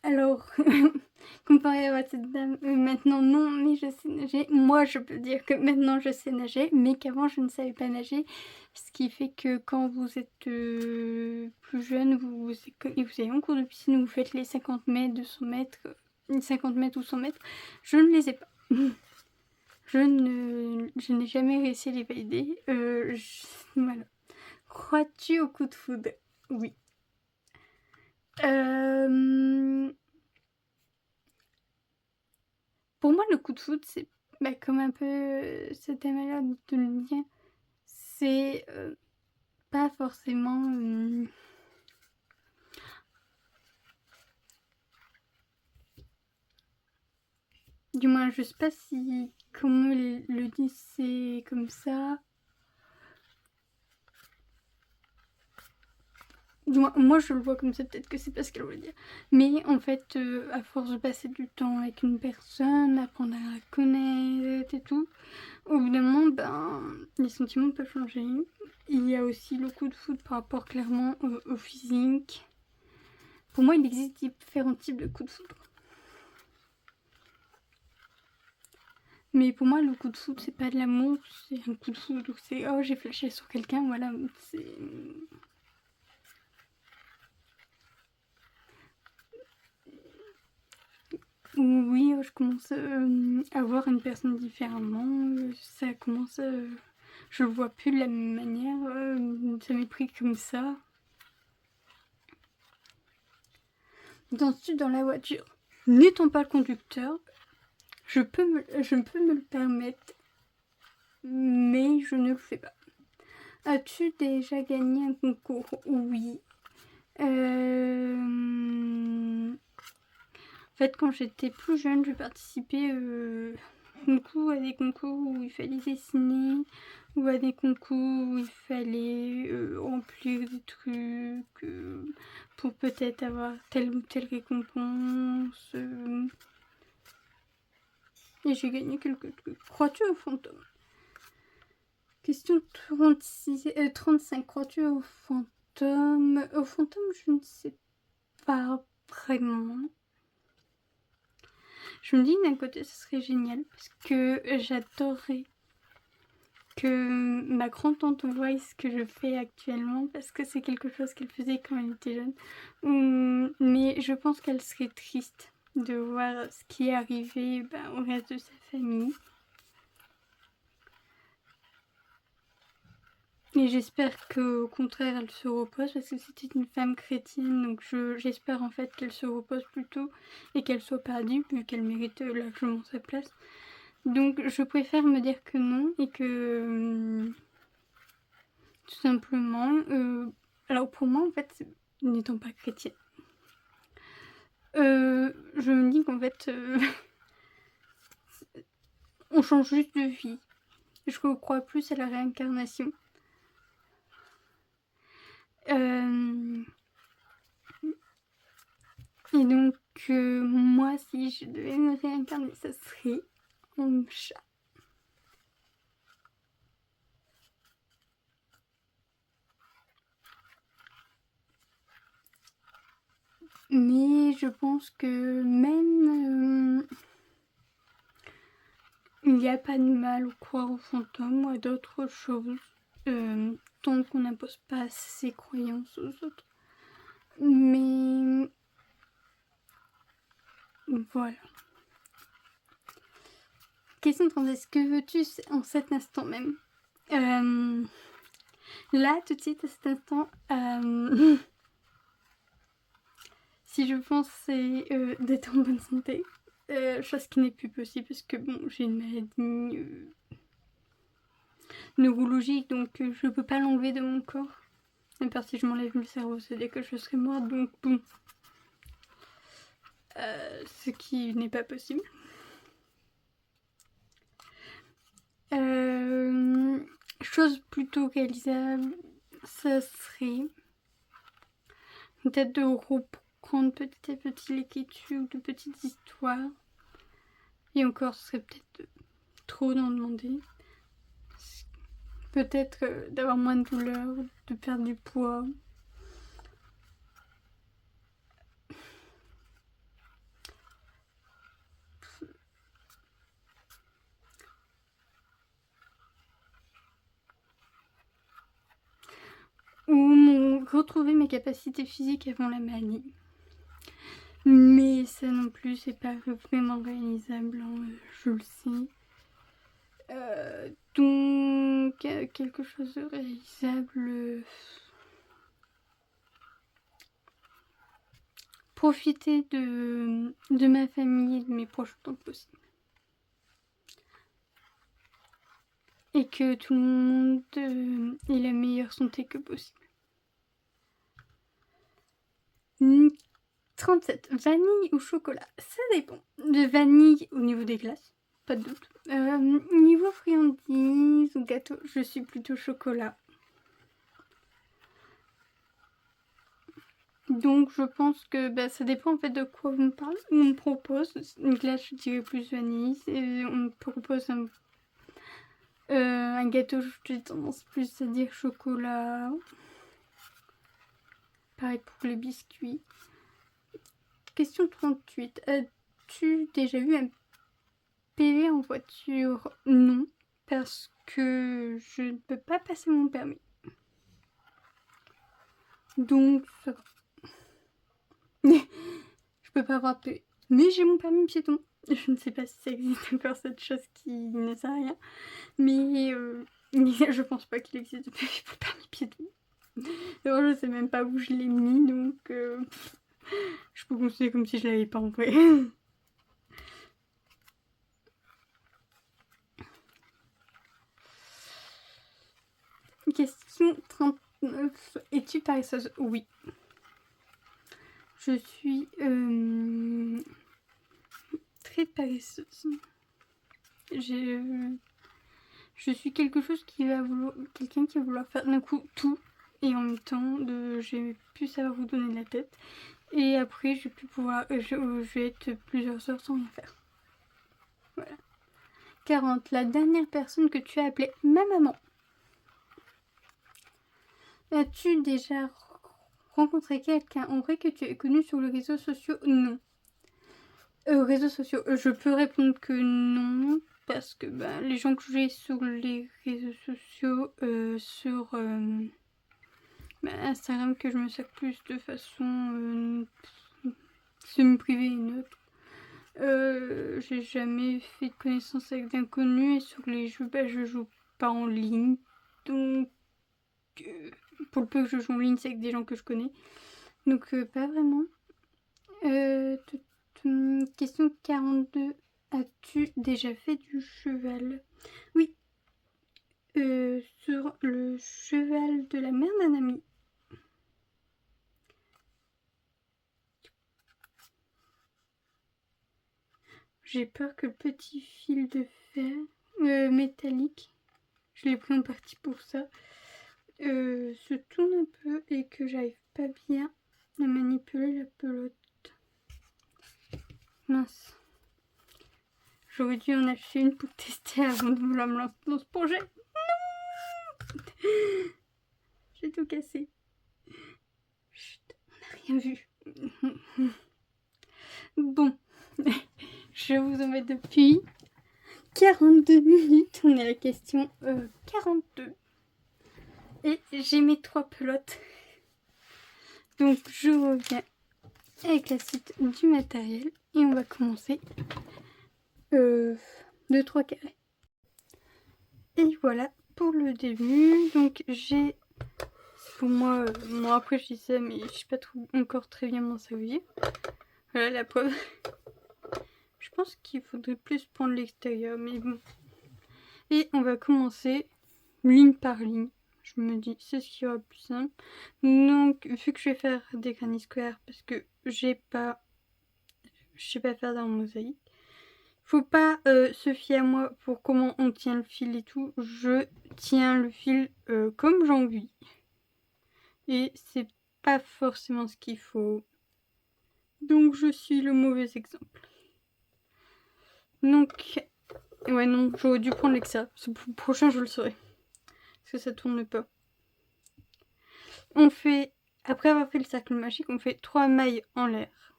Alors, comparé à cette dame, maintenant non, mais je sais nager. Moi, je peux dire que maintenant je sais nager, mais qu'avant je ne savais pas nager. Ce qui fait que quand vous êtes plus jeune, vous allez en cours de piscine, vous faites les 50 mètres, 200 mètres, 50 mètres ou 100 mètres. Je ne les ai pas. Je n'ai jamais réussi à les valider. Voilà. Crois-tu au coup de foudre? Oui. Pour moi, le coup de foudre, c'est comme un peu cette manière de le dire. C'est pas forcément... Du moins, je sais pas si... Comment le dit, c'est comme ça. Moi je le vois comme ça, peut-être que c'est pas ce qu'elle voulait dire. Mais en fait, à force de passer du temps avec une personne, apprendre à la connaître et tout, au bout d'un moment, les sentiments peuvent changer. Il y a aussi le coup de foudre par rapport clairement au physique. Pour moi, il existe différents types de coups de foudre. Mais pour moi, le coup de foudre, c'est pas de l'amour, c'est un coup de foudre. C'est oh, j'ai flashé sur quelqu'un, voilà. C'est. Oui, je commence à voir une personne différemment. Ça commence. Je le vois plus de la même manière. Ça m'est pris comme ça. Ensuite, dans la voiture, n'étant pas le conducteur, je peux me le permettre, mais je ne le fais pas. As-tu déjà gagné un concours? Oui. En fait, quand j'étais plus jeune, je participais beaucoup à des concours où il fallait dessiner, ou à des concours où il fallait remplir des trucs pour peut-être avoir telle ou telle récompense. Et j'ai gagné quelques trucs. Crois-tu au fantôme? Question 35. Crois-tu au fantôme? Au fantôme, je ne sais pas vraiment. Je me dis d'un côté, ce serait génial parce que j'adorerais que ma grand-tante voie ce que je fais actuellement parce que c'est quelque chose qu'elle faisait quand elle était jeune. Mais je pense qu'elle serait triste de voir ce qui est arrivé au reste de sa famille. Et j'espère qu'au contraire elle se repose parce que c'était une femme chrétienne, donc j'espère en fait qu'elle se repose plutôt et qu'elle soit perdue vu qu'elle mérite largement sa place. Donc je préfère me dire que non et que tout simplement, alors pour moi en fait, n'étant pas chrétienne, je me dis qu'en fait on change juste de vie. Je crois plus à la réincarnation. Et donc, moi, si je devais me réincarner, ça serait en chat. Mais je pense que même il n'y a pas de mal à croire aux fantômes ou à d'autres choses, tant qu'on n'impose pas ses croyances aux autres. Mais voilà. Question 36. Que veux-tu en cet instant même? Là, tout de suite, à cet instant, si je pense, c'est d'être en bonne santé. Chose qui n'est plus possible parce que bon, j'ai une maladie neurologique, donc je peux pas l'enlever de mon corps. À part si je m'enlève le cerveau, c'est dès que je serai morte, donc bon. Ce qui n'est pas possible. Chose plutôt réalisable, ça serait peut-être de reprendre petit à petit l'écriture de petites histoires. Et encore, ce serait peut-être trop d'en demander. Peut-être d'avoir moins de douleur, de perdre du poids. Ou retrouver mes capacités physiques avant la maladie. Mais ça non plus, c'est pas vraiment réalisable, hein, je le sais. Donc, quelque chose de réalisable. Profiter de ma famille et de mes proches autant que possible. Et que tout le monde ait la meilleure santé que possible. 37. Vanille ou chocolat? Ça dépend. De vanille au niveau des glaces, pas de doute. Niveau friandises ou gâteau, je suis plutôt chocolat. Donc je pense que ça dépend en fait de quoi on me parle. On me propose une glace, je dirais plus vanille. Et on me propose un gâteau, j'ai tendance plus à dire chocolat. Pareil pour les biscuits. question 38. As-tu déjà eu un PV en voiture? Non, parce que je ne peux pas passer mon permis. Donc, ça va. Je peux pas avoir de PV. Mais j'ai mon permis piéton. Je ne sais pas si ça existe encore, cette chose qui ne sert à rien. Mais je pense pas qu'il existe de PV pour permis piéton. Alors, je sais même pas où je l'ai mis, donc je peux considérer comme si je l'avais pas en vrai. Question 39. Es-tu paresseuse? Oui. Je suis très paresseuse. Je suis quelque chose qui va vouloir, quelqu'un qui va vouloir faire d'un coup tout et en même temps je vais plus savoir vous donner la tête et après je vais plus pouvoir, je vais être plusieurs heures sans rien faire. Voilà. 40. La dernière personne que tu as appelée ma maman. As-tu déjà rencontré quelqu'un en vrai que tu as connu sur les réseaux sociaux? Non. Réseaux sociaux, je peux répondre que non, parce que les gens que j'ai sur les réseaux sociaux, sur Instagram, que je me sers plus de façon semi-privée et neutre. J'ai jamais fait de connaissance avec d'inconnus, et sur les jeux, je joue pas en ligne, donc pour le peu que je joue en ligne, c'est avec des gens que je connais, donc pas vraiment. Question 42. As-tu déjà fait du cheval? Oui. Sur le cheval de la mère d'un ami. J'ai peur que le petit fil de fer métallique, je l'ai pris en partie pour ça, se tourne un peu et que j'arrive pas bien à manipuler la pelote. Mince. J'aurais dû en acheter une pour tester avant de vouloir me lancer dans ce projet. Non. J'ai tout cassé. Chut, on n'a rien vu. Bon, je vous embête depuis 42 minutes. On est à la question 42. Et j'ai mes 3 pelotes. Donc je reviens avec la suite du matériel. Et on va commencer 2-3 carrés. Et voilà pour le début. Donc j'ai, pour moi, bon après je dis ça, mais je sais pas encore très bien m'en servir. Voilà la preuve. Je pense qu'il faudrait plus prendre l'extérieur, mais bon. Et on va commencer ligne par ligne. Je me dis, c'est ce qui aura le plus simple. Donc, vu que je vais faire des granny squares, parce que je sais pas faire dans mosaïque, faut pas se fier à moi pour comment on tient le fil et tout. Je tiens le fil comme j'ai envie. Et c'est pas forcément ce qu'il faut. Donc, je suis le mauvais exemple. Donc, ouais, non, j'aurais dû prendre l'extra. Pour le prochain, je le saurai. Parce que ça tourne pas. On fait, après avoir fait le cercle magique, on fait 3 mailles en l'air.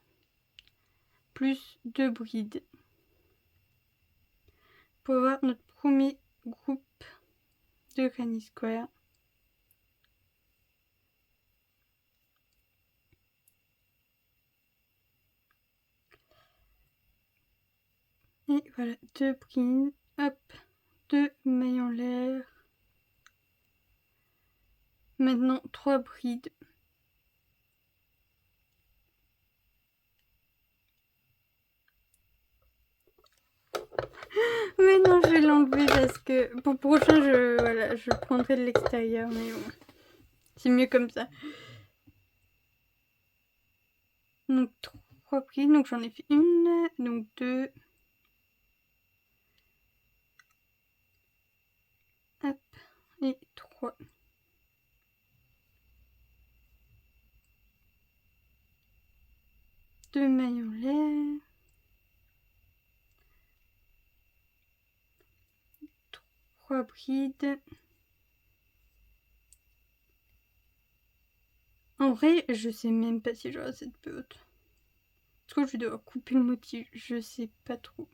Plus 2 brides. Pour avoir notre premier groupe de granny square. Et voilà, 2 brides. Hop, 2 mailles en l'air. Maintenant 3 brides. Mais non, je vais l'enlever parce que pour le prochain, je prendrai de l'extérieur. Mais bon, c'est mieux comme ça. Donc 3 brides, donc j'en ai fait une, donc 2. Hop, et 3. Deux mailles en l'air. 3 brides. En vrai, je sais même pas si j'aurai cette pelote. Parce trouve que je dois couper le motif, je sais pas trop.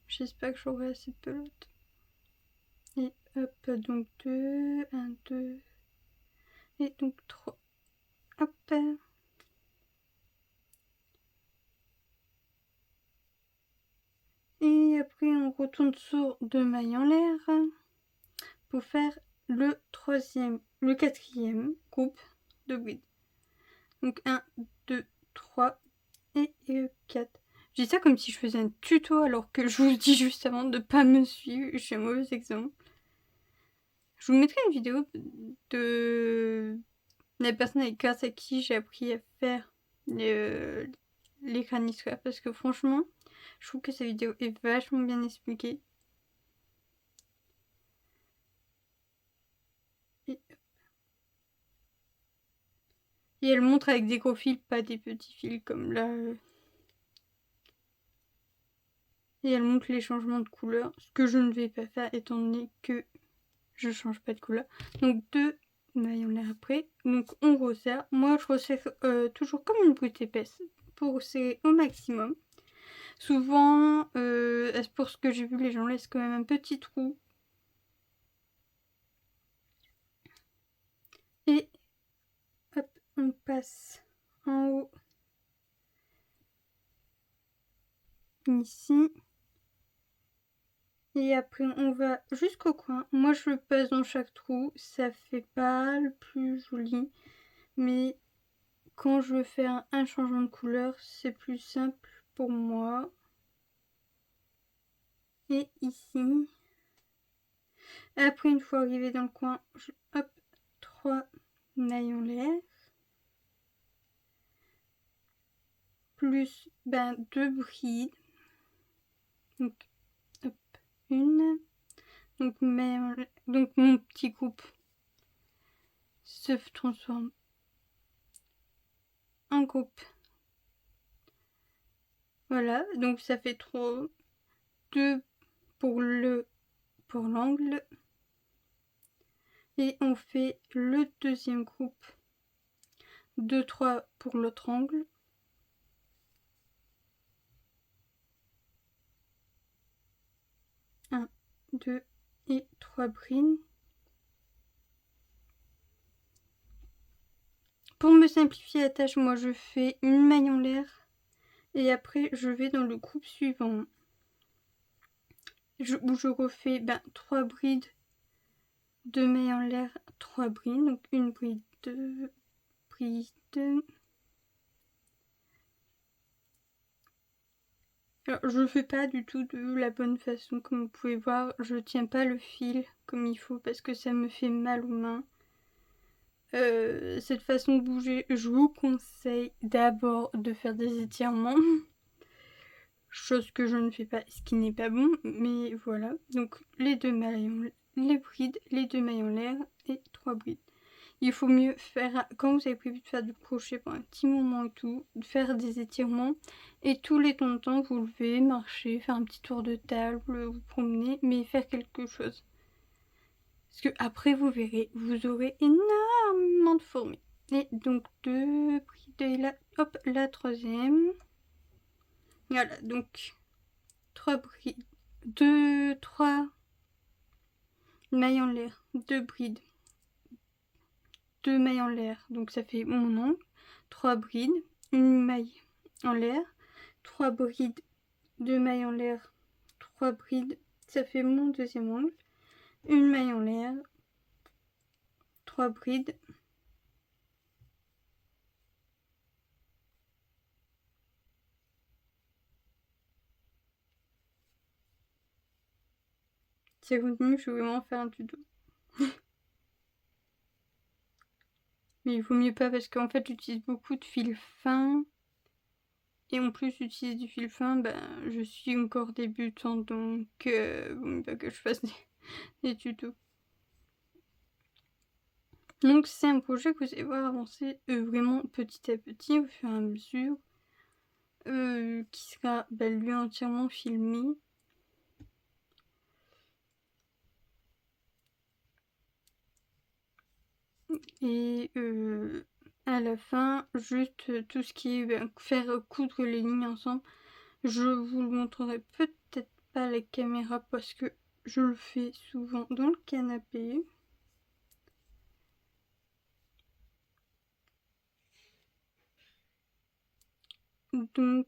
J'espère que j'aurai assez de pelote. Et hop, donc 2, 1, 2, et donc 3. Hop. Et après on retourne sur 2 mailles en l'air pour faire le quatrième groupe de brides. Donc 1, 2, 3 et 4. Je dis ça comme si je faisais un tuto alors que je vous dis juste avant de pas me suivre, j'ai un mauvais exemple. Je vous mettrai une vidéo de la personne grâce à qui j'ai appris à faire les crânes squares parce que franchement, je trouve que sa vidéo est vachement bien expliquée. Et elle montre avec des gros fils, pas des petits fils comme là. Et elle montre les changements de couleur, ce que je ne vais pas faire étant donné que je change pas de couleur. Donc 2 mailles en l'air après. Donc on resserre. Moi je resserre toujours comme une bride épaisse pour serrer au maximum. Souvent, pour ce que j'ai vu, les gens laissent quand même un petit trou. Et hop, on passe en haut. Ici. Et après, on va jusqu'au coin. Moi, je passe dans chaque trou. Ça fait pas le plus joli. Mais quand je veux faire un changement de couleur, c'est plus simple pour moi. Et ici. Après, une fois arrivé dans le coin, hop, 3 mailles en l'air. Plus 2 brides. Donc, hop, une. Donc mon petit groupe se transforme en groupe. Voilà, donc ça fait 3, 2 pour l'angle. Et on fait le deuxième groupe. 2, 3 pour l'autre angle. Un, 2 et 3 brides. Pour me simplifier la tâche, moi je fais une maille en l'air et après je vais dans le groupe suivant où je refais 3 brides, 2 mailles en l'air, 3 brides, donc une bride, 2 brides. Alors, je fais pas du tout de la bonne façon, comme vous pouvez voir, je tiens pas le fil comme il faut parce que ça me fait mal aux mains. Cette façon de bouger, je vous conseille d'abord de faire des étirements. Chose que je ne fais pas, ce qui n'est pas bon, mais voilà. Donc les 2 mailles, les brides, les 2 mailles en l'air et 3 brides. Il faut mieux faire, quand vous avez prévu de faire du crochet pour un petit moment et tout, faire des étirements. Et tous les temps de temps, vous levez, marcher, faire un petit tour de table, vous promener, mais faire quelque chose. Parce que après, vous verrez, vous aurez énormément de fourmis. Et donc 2 brides et là, hop, la troisième. Voilà, donc 3 brides, 2, 3 mailles en l'air, 2 brides, 2 mailles en l'air, donc ça fait mon angle, 3 brides, une maille en l'air, 3 brides, 2 mailles en l'air, 3 brides, ça fait mon deuxième angle, une maille en l'air, 3 brides, si ça continue, je vais vraiment faire un tuto. Mais il vaut mieux pas parce qu'en fait j'utilise beaucoup de fil fin. Et en plus j'utilise du fil fin, je suis encore débutante donc vaut mieux pas que je fasse des tutos. Donc c'est un projet que vous allez voir avancer vraiment petit à petit au fur et à mesure. Qui sera lui entièrement filmé. Et à la fin, juste tout ce qui est faire coudre les lignes ensemble. Je vous le montrerai peut-être pas à la caméra parce que je le fais souvent dans le canapé. Donc,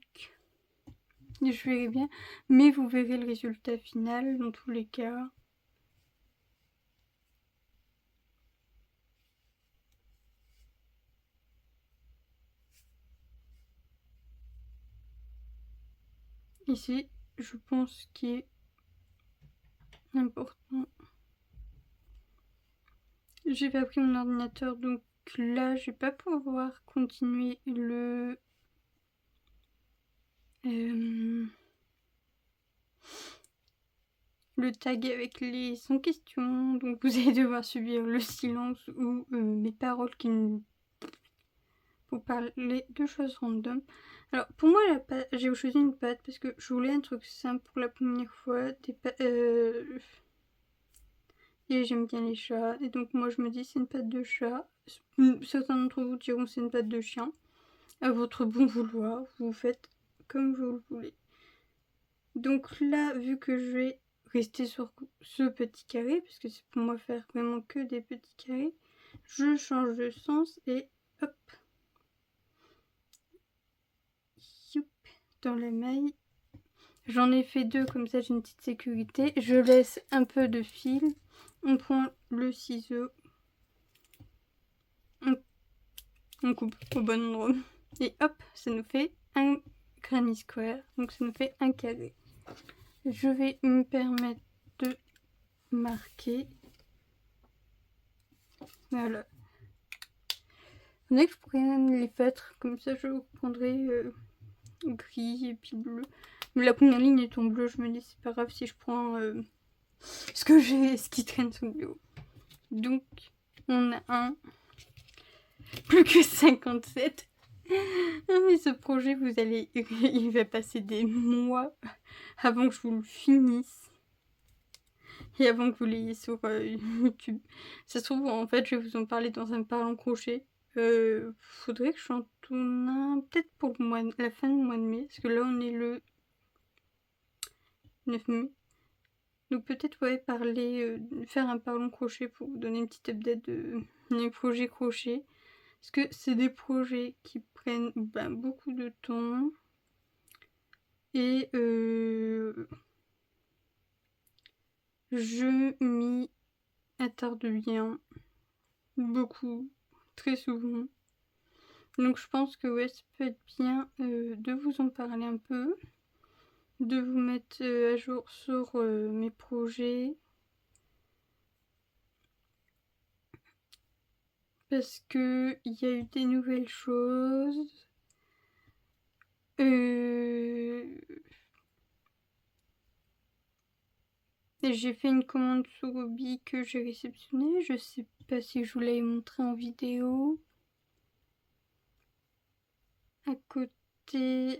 je verrai bien, mais vous verrez le résultat final dans tous les cas. Ici, je pense qu'il est important. J'ai pas pris mon ordinateur, donc là, je vais pas pouvoir continuer le tag avec les 100 questions, donc vous allez devoir subir le silence ou mes paroles qui vous parler de choses random. Alors pour moi la pâte, j'ai choisi une pâte parce que je voulais un truc simple pour la première fois, et j'aime bien les chats, et donc moi je me dis c'est une pâte de chat. Certains d'entre vous diront c'est une pâte de chien. À votre bon vouloir, vous faites comme vous le voulez. Donc là, vu que je vais rester sur ce petit carré, parce que c'est pour moi faire vraiment que des petits carrés, je change de sens et hop, youp, dans la maille. J'en ai fait deux, comme ça j'ai une petite sécurité. Je laisse un peu de fil, on prend le ciseau, on coupe au bon endroit, et hop, ça nous fait un granny square, donc ça nous fait un carré. Je vais me permettre de marquer. Voilà. On dirait que je pourrais même les feutres, comme ça je prendrai gris et puis bleu. Mais la première ligne est en bleu, je me dis c'est pas grave si je prends ce qui traîne sous le bureau. Donc on a un, plus que 57. Ah mais ce projet, vous allez, il va passer des mois avant que je vous le finisse. Et avant que vous l'ayez sur YouTube. Ça se trouve, en fait, je vais vous en parler dans un parlant crochet. Faudrait que j'en tourne un, peut-être pour le mois, la fin du mois de mai, parce que là, on est le 9 mai. Donc peut-être, ouais, faire un parlant crochet pour vous donner une petite update de mes projets crochet. Parce que c'est des projets qui prennent beaucoup de temps. Et je m'y attarde bien. Beaucoup. Très souvent. Donc je pense que ouais, ça peut être bien de vous en parler un peu. De vous mettre à jour sur mes projets. Parce que il y a eu des nouvelles choses. J'ai fait une commande sur Obi que j'ai réceptionnée. Je sais pas si je vous l'avais montré en vidéo. À côté...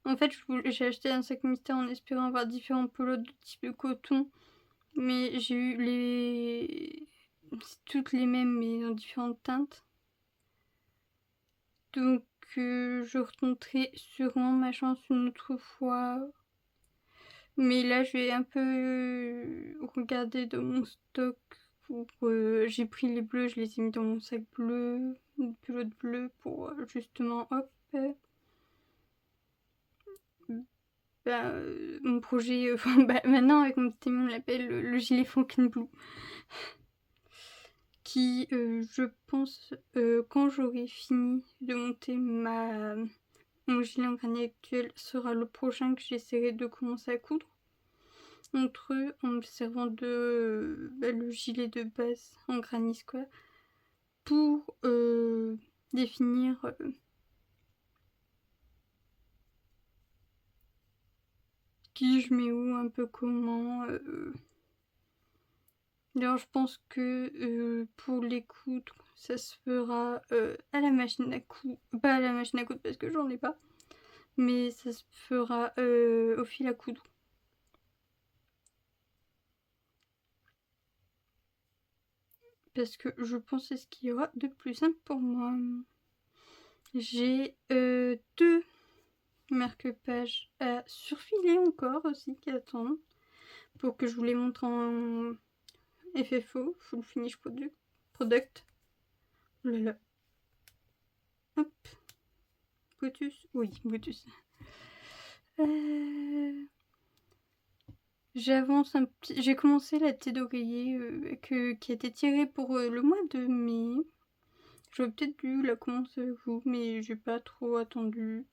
En fait, j'ai acheté un sac mystère en espérant avoir différents pelotes de type coton. Mais j'ai eu toutes les mêmes mais en différentes teintes. Donc je retenterai sûrement ma chance une autre fois. Mais là je vais un peu regarder dans mon stock. J'ai pris les bleus, je les ai mis dans mon sac bleu, une pelote bleue pour justement hop. Mon projet, maintenant avec mon petit ami on l'appelle le gilet Fontainebleau. Qui, je pense, quand j'aurai fini de monter mon gilet en granny actuel, sera le prochain que j'essaierai de commencer à coudre. Entre eux, en me servant de le gilet de base en granny square pour définir qui je mets où, un peu comment. D'ailleurs, je pense que pour les coudre, ça se fera à la machine à coudre. Pas à la machine à coudre parce que j'en ai pas. Mais ça se fera au fil à coudre. parce que je pense que c'est ce qui y aura de plus simple pour moi. J'ai 2 marque-pages à surfiler encore aussi qui attendent pour que je vous les montre en FFO, Full Finish Product. Oh là là. Hop. Brutus. Oui, Brutus. J'avance un petit... J'ai commencé la tête d'oreiller qui a été tirée pour le mois de mai. J'aurais peut-être dû la commencer avec vous, mais j'ai pas trop attendu.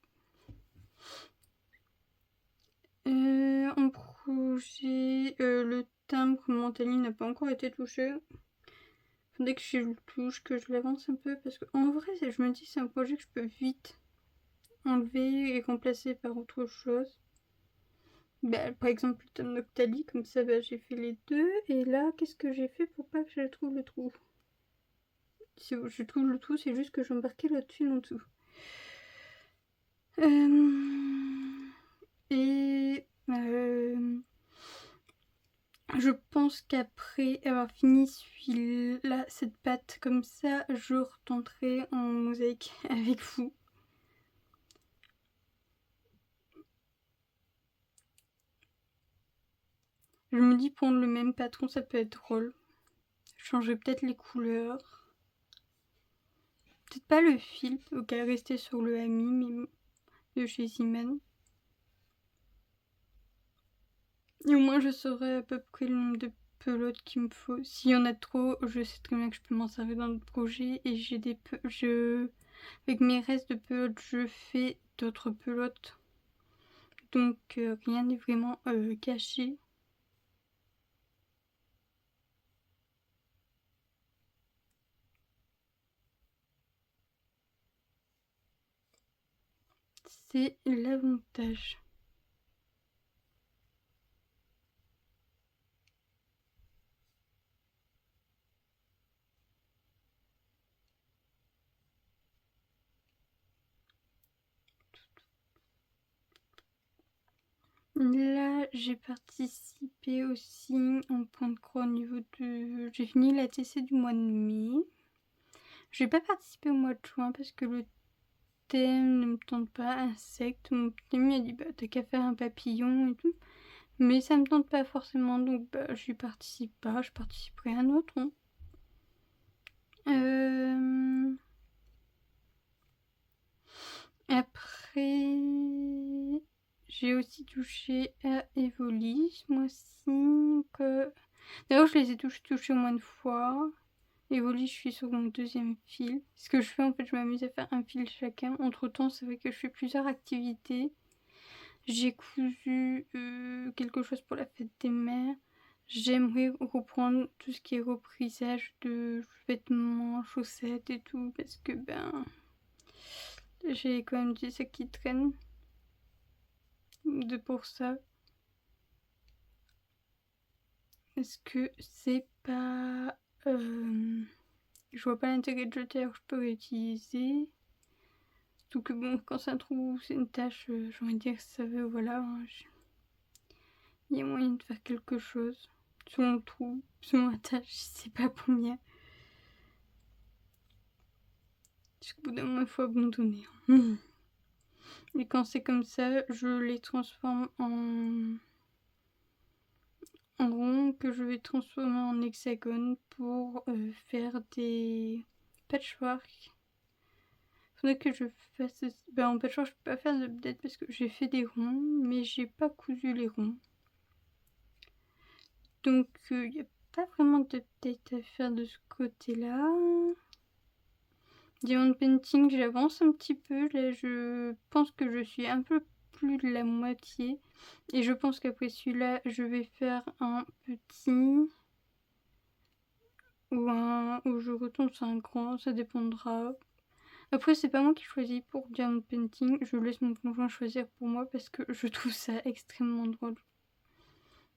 En projet, le timbre Mantaline n'a pas encore été touché. Faudrait que je le touche, que je l'avance un peu, parce que en vrai, je me dis c'est un projet que je peux vite enlever et remplacer par autre chose. Bah, par exemple, le tome Noctali, comme ça, bah, j'ai fait les deux. Et là, qu'est-ce que j'ai fait pour pas que je trouve le trou? Si je trouve le trou, c'est juste que j'ai embarqué là-dessus en dessous. Et je pense qu'après avoir fini celui-là, cette pâte comme ça, je retenterai en mosaïque avec vous. Je me dis prendre le même patron, ça peut être drôle. Changer peut-être les couleurs. Peut-être pas le fil, au cas rester sur le Ami, mais de chez Siemens. Et au moins je saurai à peu près le nombre de pelotes qu'il me faut. S'il y en a trop, je sais très bien que je peux m'en servir dans d'autres projets. Et j'ai des avec mes restes de pelotes, je fais d'autres pelotes. Donc rien n'est vraiment caché. C'est l'avantage. Là, j'ai participé aussi en point de croix au niveau de... J'ai fini la TC du mois de mai. J'ai pas participé au mois de juin parce que le thème ne me tente pas. Insecte, mon thème m'a dit bah t'as qu'à faire un papillon et tout. Mais ça me tente pas forcément, donc bah j'y participe pas. Je participerai à un autre. Hein. Après, j'ai aussi touché à Evoli ce mois-ci. D'ailleurs, je les ai touchés au moins une fois. Evoli, je suis sur mon deuxième fil. Ce que je fais, en fait, je m'amuse à faire un fil chacun. Entre temps, c'est vrai que je fais plusieurs activités. J'ai cousu quelque chose pour la fête des mères. J'aimerais reprendre tout ce qui est reprisage de vêtements, chaussettes et tout. Parce que, ben, j'ai quand même des sacs qui traînent. Pour ça. Est-ce que c'est pas... je vois pas l'intérêt de jeter alors je peux réutiliser. Surtout que bon, quand c'est un trou, c'est une tâche, j'ai envie de dire que ça veut, voilà. Hein, il y a moyen de faire quelque chose. Sur mon trou, sur ma tâche, je sais pas combien. Jusqu'au bout d'un moment, il faut abandonner. Hein. Et quand c'est comme ça, je les transforme en rond que je vais transformer en hexagone pour faire des patchwork. Faudrait que je fasse... Ben, en patchwork, je peux pas faire d'update parce que j'ai fait des ronds, mais j'ai pas cousu les ronds. Donc, il n'y a pas vraiment d'update à faire de ce côté-là. Diamond Painting, j'avance un petit peu. Là, je pense que je suis un peu plus de la moitié. Et je pense qu'après celui-là, je vais faire un petit... ou je retourne sur un grand, ça dépendra. Après, c'est pas moi qui choisis pour Diamond Painting, je laisse mon conjoint choisir pour moi parce que je trouve ça extrêmement drôle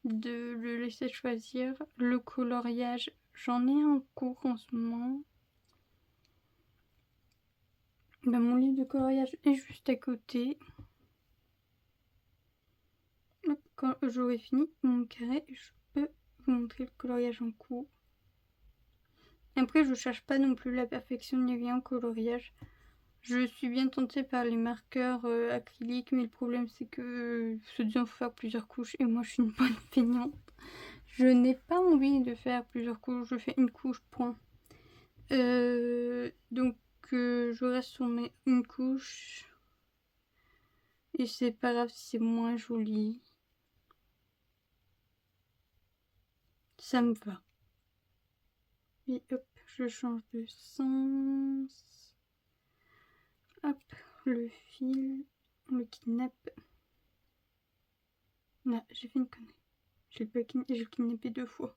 de le laisser choisir. Le coloriage, j'en ai en cours en ce moment. Ben, mon livre de coloriage est juste à côté. Hop, quand j'aurai fini mon carré, je peux vous montrer le coloriage en cours. Après, je cherche pas non plus la perfection ni rien en coloriage. Je suis bien tentée par les marqueurs acryliques, mais le problème c'est que se disant faut faire plusieurs couches et moi je suis une bonne feignante. Je n'ai pas envie de faire plusieurs couches, je fais une couche, point. Donc je reste sur une couche et c'est pas grave si c'est moins joli. Ça me va. Et hop, je change de sens. Hop, le fil, on le kidnappe. Là, j'ai fait une connerie. Je l'ai kidnappé 2 fois.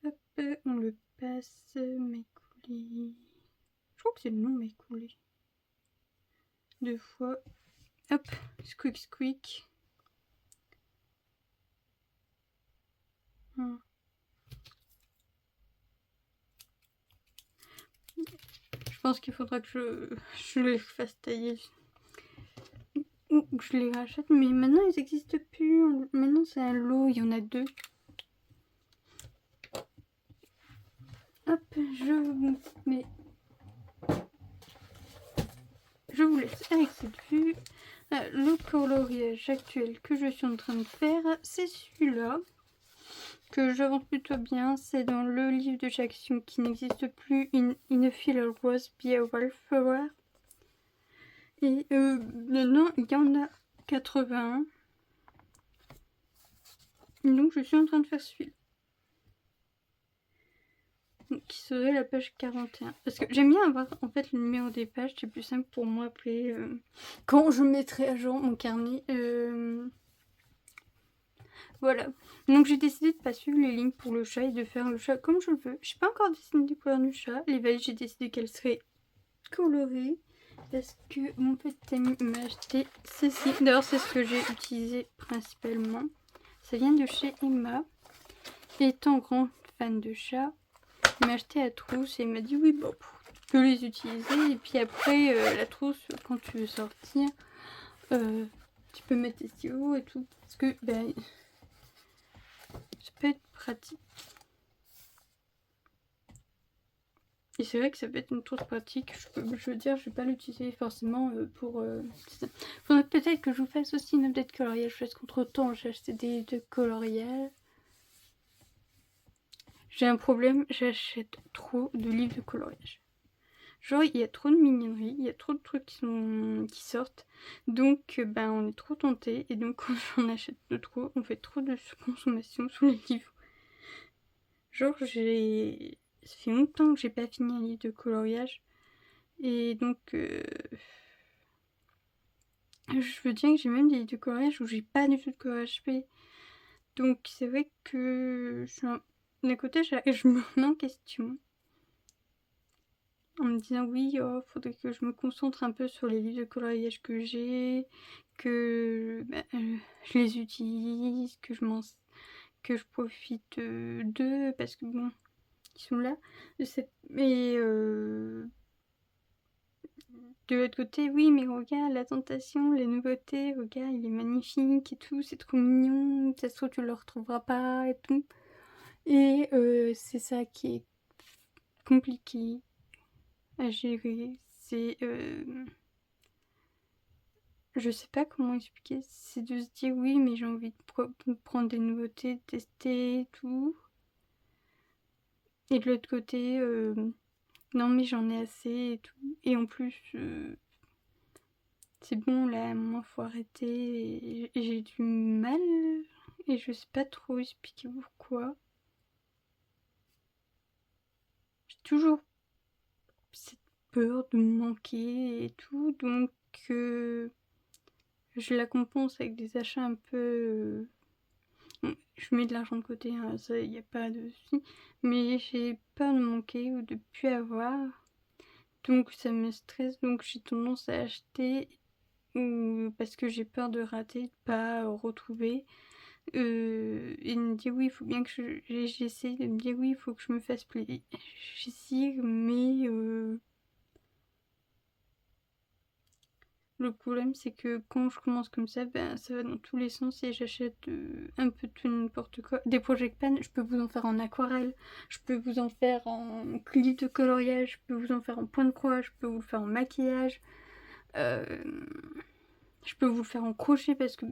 Hop, on le passe, m'écouler. Je crois que c'est le nom m'écouler. 2 fois. Hop, squeak squeak. Je pense qu'il faudra que je les fasse tailler. Ou que je les rachète, mais maintenant ils n'existent plus. Maintenant c'est un lot, il y en a 2. Hop, je vous laisse avec cette vue. Le coloriage actuel que je suis en train de faire, c'est celui-là. Que j'avance plutôt bien. C'est dans le livre de Jackson qui n'existe plus. In a Filler Was Be a Wallflower. Et maintenant, il y en a 81. Donc, je suis en train de faire celui-là. Qui serait la page 41. Parce que j'aime bien avoir en fait le numéro des pages. C'est plus simple pour moi après. Quand je mettrai à jour mon carnet. Voilà. Donc j'ai décidé de pas suivre les lignes pour le chat et de faire le chat comme je le veux. Je n'ai pas encore dessiné les couleurs du chat. Les valises, j'ai décidé qu'elles seraient colorées. Parce que mon petit ami m'a acheté ceci. D'ailleurs, c'est ce que j'ai utilisé principalement. Ça vient de chez Emma. Étant grand fan de chat, il m'a acheté la trousse et il m'a dit oui, bon, tu peux les utiliser. Et puis après, la trousse, quand tu veux sortir, tu peux mettre tes stylos et tout. Parce que ben, ça peut être pratique. Et c'est vrai que ça peut être une trousse pratique. Je veux dire, je vais pas l'utiliser forcément pour... Faudrait peut-être que je vous fasse aussi une update coloriage. Parce qu'entre temps, j'ai acheté des coloriages. J'ai un problème, j'achète trop de livres de coloriage. Genre, il y a trop de mignonneries, il y a trop de trucs qui sortent. Donc, ben, on est trop tenté. Et donc, quand j'en achète de trop, on fait trop de consommation sous les livres. Genre, ça fait longtemps que j'ai pas fini un livre de coloriage. Et donc, je veux dire que j'ai même des livres de coloriage où j'ai pas du tout de coloriage fait. Donc, c'est vrai que d'un côté, je me remets en question. En me disant oui, faudrait que je me concentre un peu sur les livres de coloriage que j'ai, que je les utilise, que je profite d'eux, parce que bon, ils sont là. Mais de l'autre côté, oui, mais regarde, la tentation, les nouveautés, regarde, il est magnifique et tout, c'est trop mignon, ça se trouve tu le retrouveras pas et tout. Et c'est ça qui est compliqué à gérer. C'est... je sais pas comment expliquer. C'est de se dire oui, mais j'ai envie de prendre des nouveautés, de tester et tout. Et de l'autre côté, non mais j'en ai assez et tout. Et en plus, c'est bon là, moi faut arrêter. Et j'ai du mal. Et je sais pas trop expliquer pourquoi. J'ai toujours cette peur de me manquer et tout. Donc je la compense avec des achats un peu... je mets de l'argent de côté, hein, ça y a pas de souci. Mais j'ai peur de manquer ou de plus avoir. Donc ça me stresse, donc j'ai tendance à acheter parce que j'ai peur de rater, de pas retrouver. Et de me dire oui, il faut bien que j'essaie de me dire oui, il faut que je me fasse plaisir. J'essaie, mais Le problème, c'est que quand je commence comme ça va dans tous les sens et j'achète un peu tout n'importe quoi. Des project pens, je peux vous en faire en aquarelle, je peux vous en faire en clip de coloriage, je peux vous en faire en point de croix, je peux vous le faire en maquillage. Euh, je peux vous le faire en crochet parce que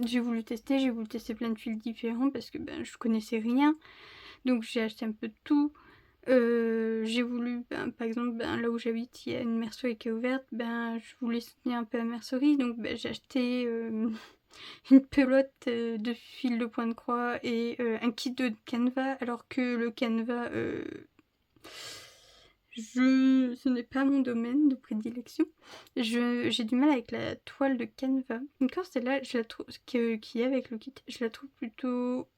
j'ai voulu tester plein de fils différents parce que je connaissais rien. Donc j'ai acheté un peu de tout. J'ai voulu, par exemple, là où j'habite, il y a une mercerie qui est ouverte, je voulais soutenir un peu la mercerie, donc j'ai acheté une pelote de fil de point de croix et un kit de canevas, alors que le canevas, ce n'est pas mon domaine de prédilection. J'ai du mal avec la toile de canevas. Encore celle-là, je la trouve, qui est avec le kit, je la trouve plutôt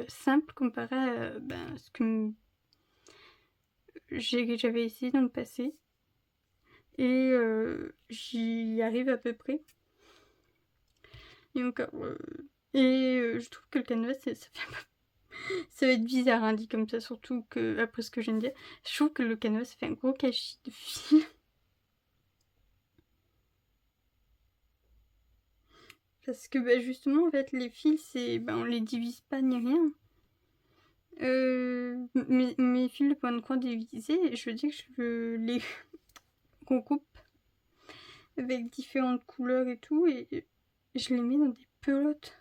simple comparé à ce que j'avais essayé dans le passé. Et j'y arrive à peu près. Et encore. Je trouve que le canevas, ça va être bizarre, hein, dit comme ça, surtout que, après ce que je viens de dire, je trouve que le canevas, ça fait un gros gâchis de fil. Parce que justement, en fait, les fils, on les divise pas ni rien. Mes fils de point de croix divisés, je veux dire que je les recoupe avec différentes couleurs et tout, et je les mets dans des pelotes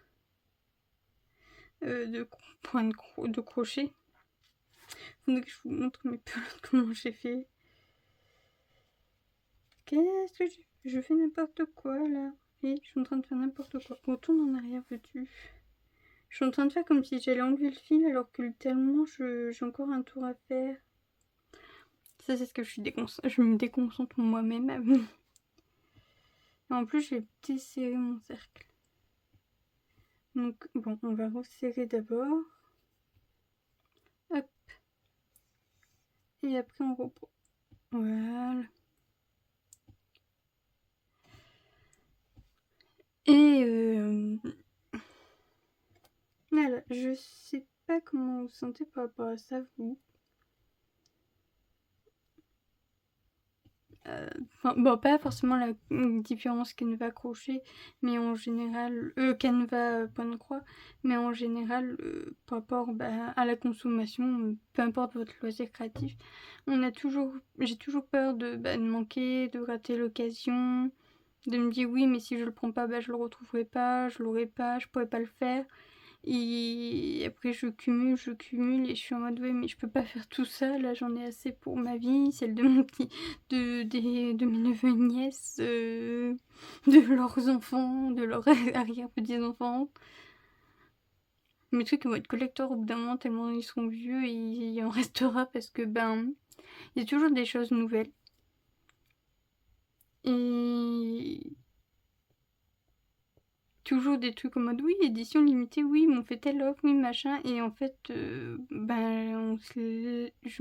de points de crochet. Faudrait que je vous montre mes pelotes, comment j'ai fait. Qu'est-ce que je fais n'importe quoi là. Et je suis en train de faire n'importe quoi. Retourne en arrière, veux-tu? Je suis en train de faire comme si j'allais enlever le fil alors que tellement j'ai encore un tour à faire. Ça, c'est ce que je me déconcentre moi-même. En plus, j'ai desserré mon cercle. Donc, bon, on va resserrer d'abord. Hop. Et après, on reprend. Voilà. Et voilà, je sais pas comment vous sentez par rapport à ça, vous. Pas forcément la différence canevas crochet, mais en général, canevas point de croix, mais en général, par rapport à la consommation, peu importe votre loisir créatif, j'ai toujours peur de manquer, de rater l'occasion, de me dire oui, mais si je le prends pas, je le retrouverai pas, je l'aurai pas, je pourrai pas le faire. Et après je cumule et je suis en mode ouais mais je peux pas faire tout ça, là j'en ai assez pour ma vie, celle de de mes neveux et nièces, de leurs enfants, de leurs arrière-petits-enfants. Mes trucs vont être collector au bout d'un moment tellement ils seront vieux et il en restera parce que il y a toujours des choses nouvelles. Et toujours des trucs en mode oui, édition limitée, oui, ils m'ont fait telle offre, oui, machin. Et en fait, je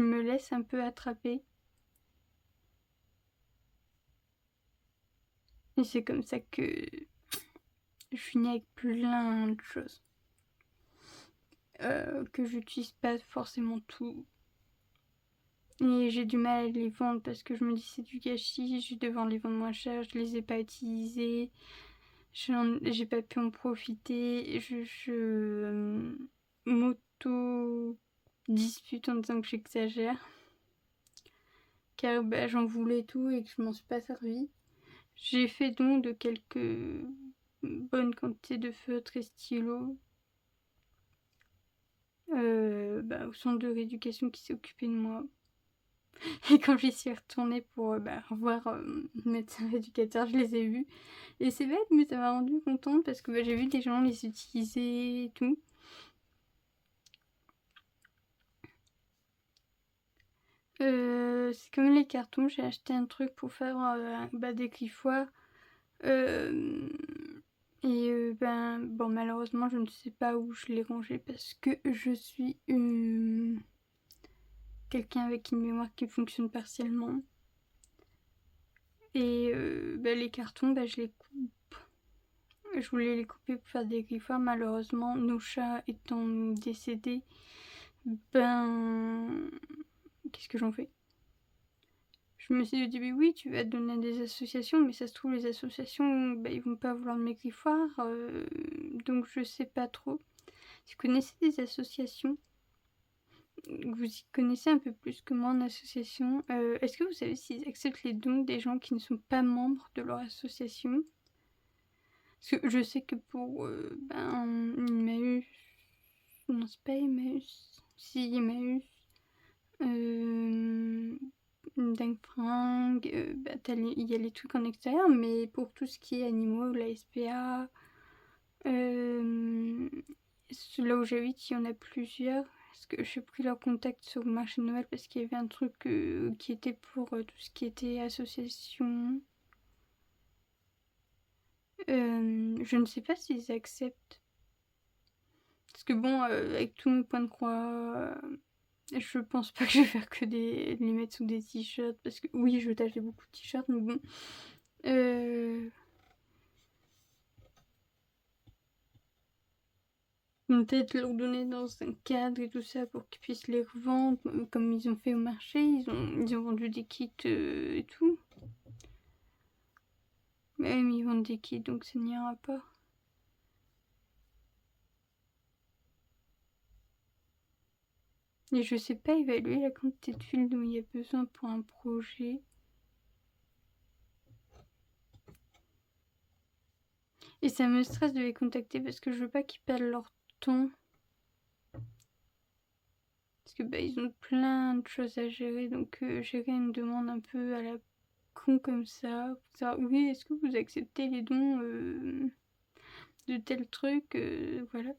me laisse un peu attraper. Et c'est comme ça que je finis avec plein de choses. Que j'utilise pas forcément tout. Et j'ai du mal à les vendre parce que je me dis c'est du gâchis, je vais devoir les vendre moins cher, je les ai pas utilisés. J'ai pas pu en profiter. Je m'auto-dispute en disant que j'exagère. Car j'en voulais tout et que je m'en suis pas servi. J'ai fait don de quelques bonnes quantités de feutres et stylos au centre de rééducation qui s'est occupé de moi. Et quand j'y suis retournée pour revoir le médecin rééducateur, je les ai vus. Et c'est bête, mais ça m'a rendue contente parce que j'ai vu des gens les utiliser et tout. C'est comme les cartons, j'ai acheté un truc pour faire des griffoirs. Malheureusement, je ne sais pas où je l'ai rangé parce que je suis quelqu'un avec une mémoire qui fonctionne partiellement. Et les cartons, je les coupe. Je voulais les couper pour faire des griffoirs. Malheureusement, nos chats étant décédés, qu'est-ce que j'en fais? je me suis dit au début, oui, tu vas te donner à des associations, mais ça se trouve, les associations, bah, ils vont pas vouloir de mes griffoirs, donc je sais pas trop. Si vous connaissez des associations, vous y connaissez un peu plus que moi en association, est-ce que vous savez s'ils acceptent les dons des gens qui ne sont pas membres de leur association? Parce que je sais que pour Emmaüs, non c'est pas Emmaüs, si Emmaüs, Dingue Fringue, il y a les trucs en extérieur, mais pour tout ce qui est animaux, la SPA, là où j'habite, il y en a plusieurs. Parce que j'ai pris leur contact sur le marché de Noël parce qu'il y avait un truc qui était pour tout ce qui était association. Je ne sais pas s'ils acceptent. Parce que bon, avec tous mes points de croix, je pense pas que je vais faire que les mettre sous des t-shirts. Parce que oui, je tâche beaucoup de t-shirts, mais bon. Peut-être leur donner dans un cadre et tout ça pour qu'ils puissent les revendre, comme ils ont fait au marché. Ils ont vendu des kits et tout. Même ils vendent des kits, donc ça n'ira pas. Et je sais pas évaluer la quantité de fil dont il y a besoin pour un projet. Et ça me stresse de les contacter parce que je veux pas qu'ils perdent leur temps. Parce que ils ont plein de choses à gérer, donc gérer une demande un peu à la con comme ça. Oui, est-ce que vous acceptez les dons de tel truc, voilà.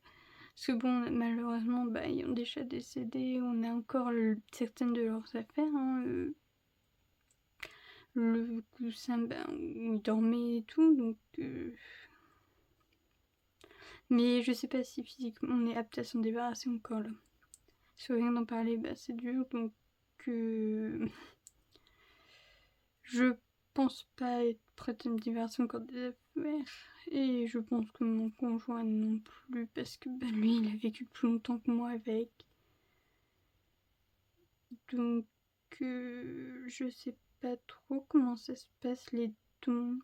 Parce que bon, malheureusement, ils ont déjà décédé, on a encore certaines de leurs affaires, hein, le coussin, où ils dormaient et tout, donc... Mais je sais pas si physiquement on est apte à s'en débarrasser encore là. Si rien d'en parler, c'est dur, donc... Je pense pas être prête à me débarrasser encore des affaires. Et je pense que mon conjoint non plus, parce que lui, il a vécu plus longtemps que moi avec. Donc, je sais pas trop comment ça se passe, les dons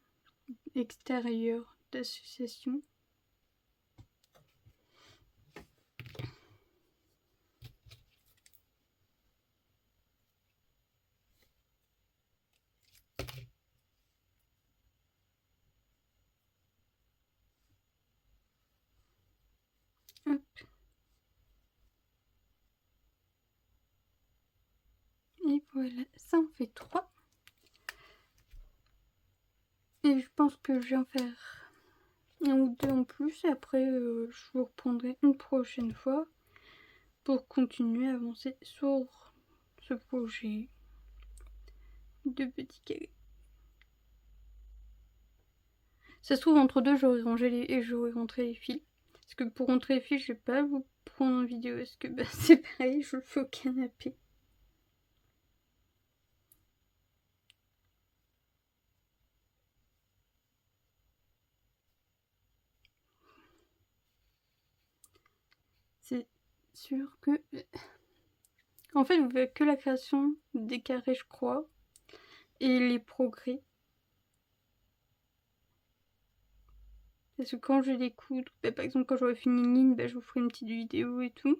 extérieurs d'associations. Hop. Et voilà, ça en fait 3. Et je pense que je vais en faire un ou deux en plus. Et après, je vous reprendrai une prochaine fois pour continuer à avancer sur ce projet de petits carrés. Ça se trouve, entre deux, j'aurais rangé et j'aurais rentré les fils. Parce que pour rentrer les fils, je vais pas vous prendre en vidéo. Parce que c'est pareil, je le fais au canapé. C'est sûr que... En fait, vous verrez que la création des carrés, je crois. Et les progrès. Parce que quand je les coudre, par exemple, quand j'aurai fini une ligne, je vous ferai une petite vidéo et tout.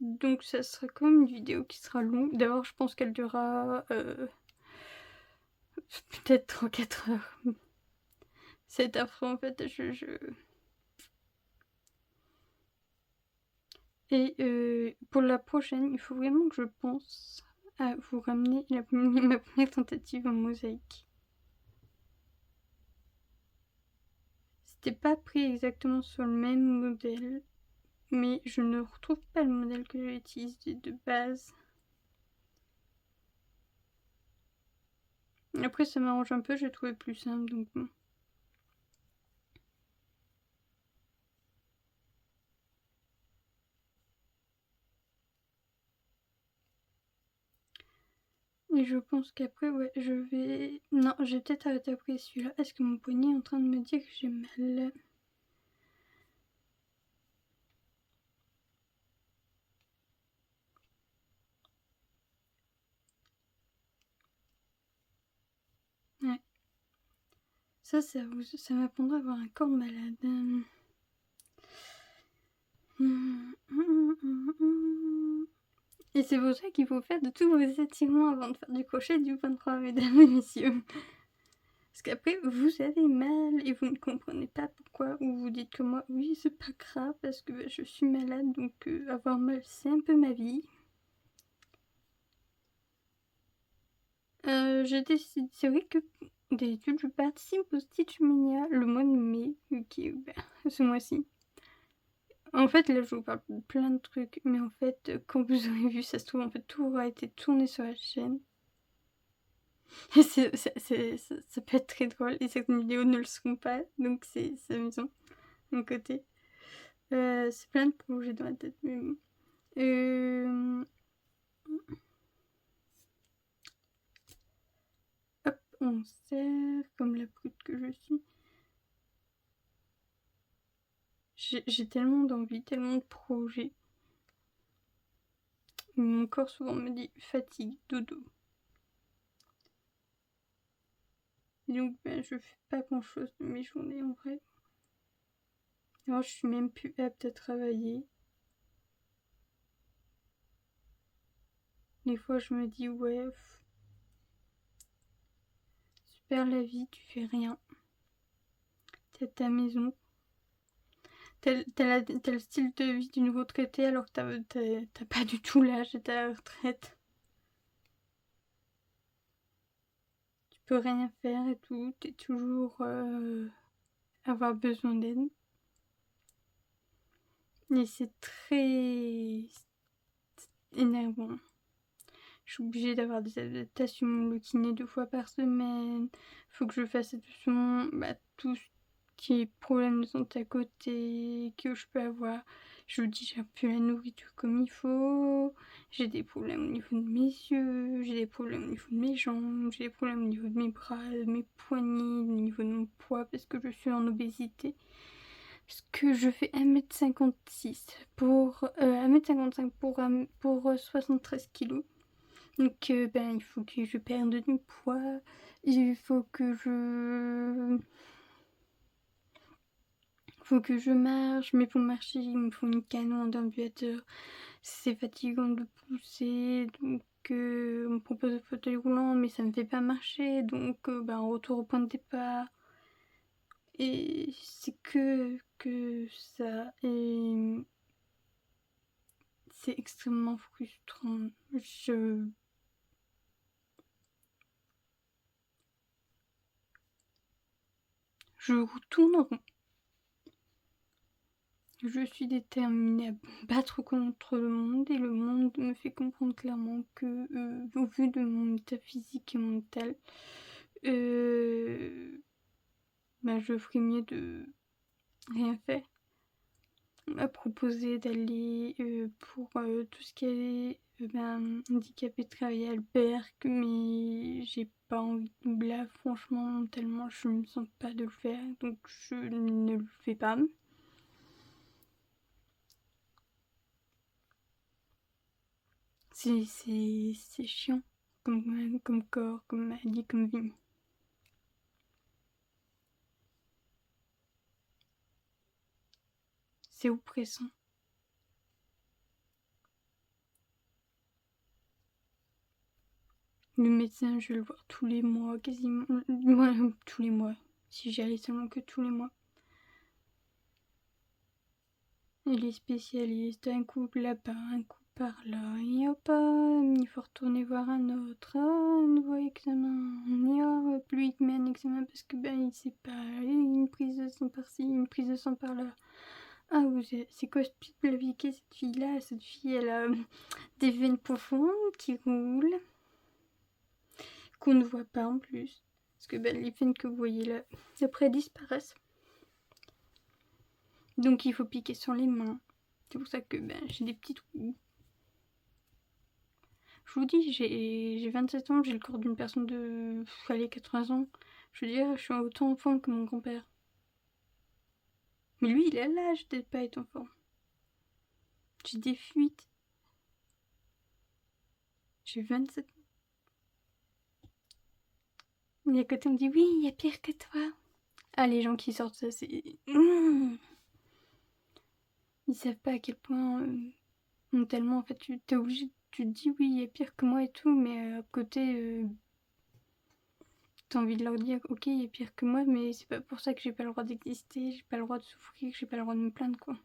Donc ça sera comme une vidéo qui sera longue. D'abord, je pense qu'elle durera peut-être 3-4 heures. C'est affreux en fait. Et pour la prochaine, il faut vraiment que je pense à vous ramener ma première tentative en mosaïque. C'était pas pris exactement sur le même modèle, mais je ne retrouve pas le modèle que j'ai utilisé de base. Après, ça m'arrange un peu, j'ai trouvé plus simple, donc bon. Et je pense qu'après, ouais, je vais... Non, j'ai peut-être arrêté après celui-là. Est-ce que mon poignet est en train de me dire que j'ai mal? Ça m'apprendra à avoir un corps malade. Et c'est pour ça qu'il faut faire de tous vos étirements avant de faire du crochet du 23, mesdames et messieurs. Parce qu'après, vous avez mal et vous ne comprenez pas pourquoi. Ou vous dites comme moi, oui, c'est pas grave parce que je suis malade, donc avoir mal, c'est un peu ma vie. J'ai décidé, c'est vrai que d'habitude, je participe au Stitch Mania le mois de mai, qui est ce mois-ci. En fait, là, je vous parle de plein de trucs, mais en fait, quand vous aurez vu, ça se trouve, en fait, tout aura été tourné sur la chaîne. Et ça peut être très drôle, et certaines vidéos ne le seront pas, donc c'est amusant, d'un côté. C'est plein de projets dans la tête, mais bon. Hop, on sert comme la brute que je suis. J'ai tellement d'envie, tellement de projets. Mon corps souvent me dit fatigue, dodo. Et donc je fais pas grand chose de mes journées en vrai. Alors je suis même plus apte à travailler. Des fois je me dis ouais, super la vie, tu fais rien. T'es à ta maison. T'as le style de vie d'une retraitée alors que t'as pas du tout l'âge de ta retraite. Tu peux rien faire et tout, t'es toujours avoir besoin d'aide. Et c'est très énervant. Je suis obligée d'avoir des adaptations, le kiné 2 fois par semaine. Faut que je fasse attention à tout ce qui est problème de santé à côté que je peux avoir. Je digère plus la nourriture comme il faut. J'ai des problèmes au niveau de mes yeux. J'ai des problèmes au niveau de mes jambes. J'ai des problèmes au niveau de mes bras, de mes poignets, au niveau de mon poids parce que je suis en obésité. Parce que je fais 1m56 pour 1m55 pour 73 kilos. Donc il faut que je perde du poids, il faut que je marche, mais pour marcher il me faut une canne d'ambulateur. C'est fatigant de pousser, donc on me propose un fauteuil roulant mais ça me fait pas marcher, donc on retourne au point de départ. Et c'est que ça, et c'est extrêmement frustrant. Je retourne en rond. Je suis déterminée à battre contre le monde et le monde me fait comprendre clairement que, au vu de mon état physique et mental, je ferais mieux de rien faire. On m'a proposé d'aller pour tout ce qui est handicapé travailler à Alberg, mais j'ai pas envie. Là, franchement, mentalement, je me sens pas de le faire, donc je ne le fais pas. C'est chiant comme corps, comme maladie, comme vie. C'est oppressant. Le médecin, je vais le voir tous les mois, quasiment. Ouais, tous les mois. Si j'y allais seulement que tous les mois. Et les spécialistes, un coup là-bas, un coup par là. Et hop, il faut retourner voir un autre. Oh, un nouveau examen. Et oh, plus il te met un examen parce que il sait pas. Une prise de sang par-ci, une prise de sang par-là. Ah, c'est quoi ce pied de cette fille-là? Cette fille, elle a des veines profondes qui roulent, qu'on ne voit pas en plus. Parce que les veines que vous voyez là, après disparaissent. Donc il faut piquer sur les mains. C'est pour ça que j'ai des petits trous. Je vous dis, j'ai 27 ans, j'ai le corps d'une personne de 80 ans. Je veux dire, je suis autant en forme que mon grand-père. Mais lui, il a l'âge de pas être en forme. J'ai des fuites. J'ai 27 ans. Et à côté, on me dit oui, il y a pire que toi. Ah, les gens qui sortent ça, c'est... Ils savent pas à quel point... tellement, en fait, t'es obligé... Tu te dis, oui, il y a pire que moi et tout, mais à côté... t'as envie de leur dire, ok, il y a pire que moi, mais c'est pas pour ça que j'ai pas le droit d'exister, j'ai pas le droit de souffrir, j'ai pas le droit de me plaindre, quoi.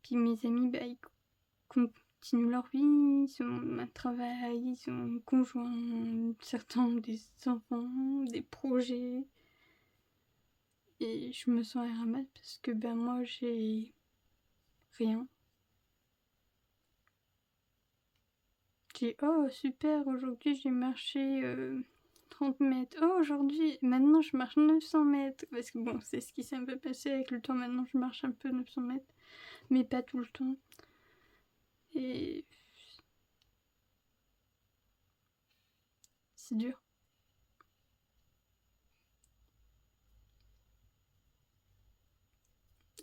Puis mes amis, bah, ils continuent leur vie, ils ont un travail, ils ont un conjoint, certains ont des enfants, des projets. Et je me sens RMS parce que ben moi j'ai rien. J'ai oh super, aujourd'hui j'ai marché 30 mètres. Oh aujourd'hui, maintenant je marche 900 mètres. Parce que bon, c'est ce qui s'est un peu passé avec le temps. Maintenant je marche un peu 900 mètres, mais pas tout le temps. Et c'est dur.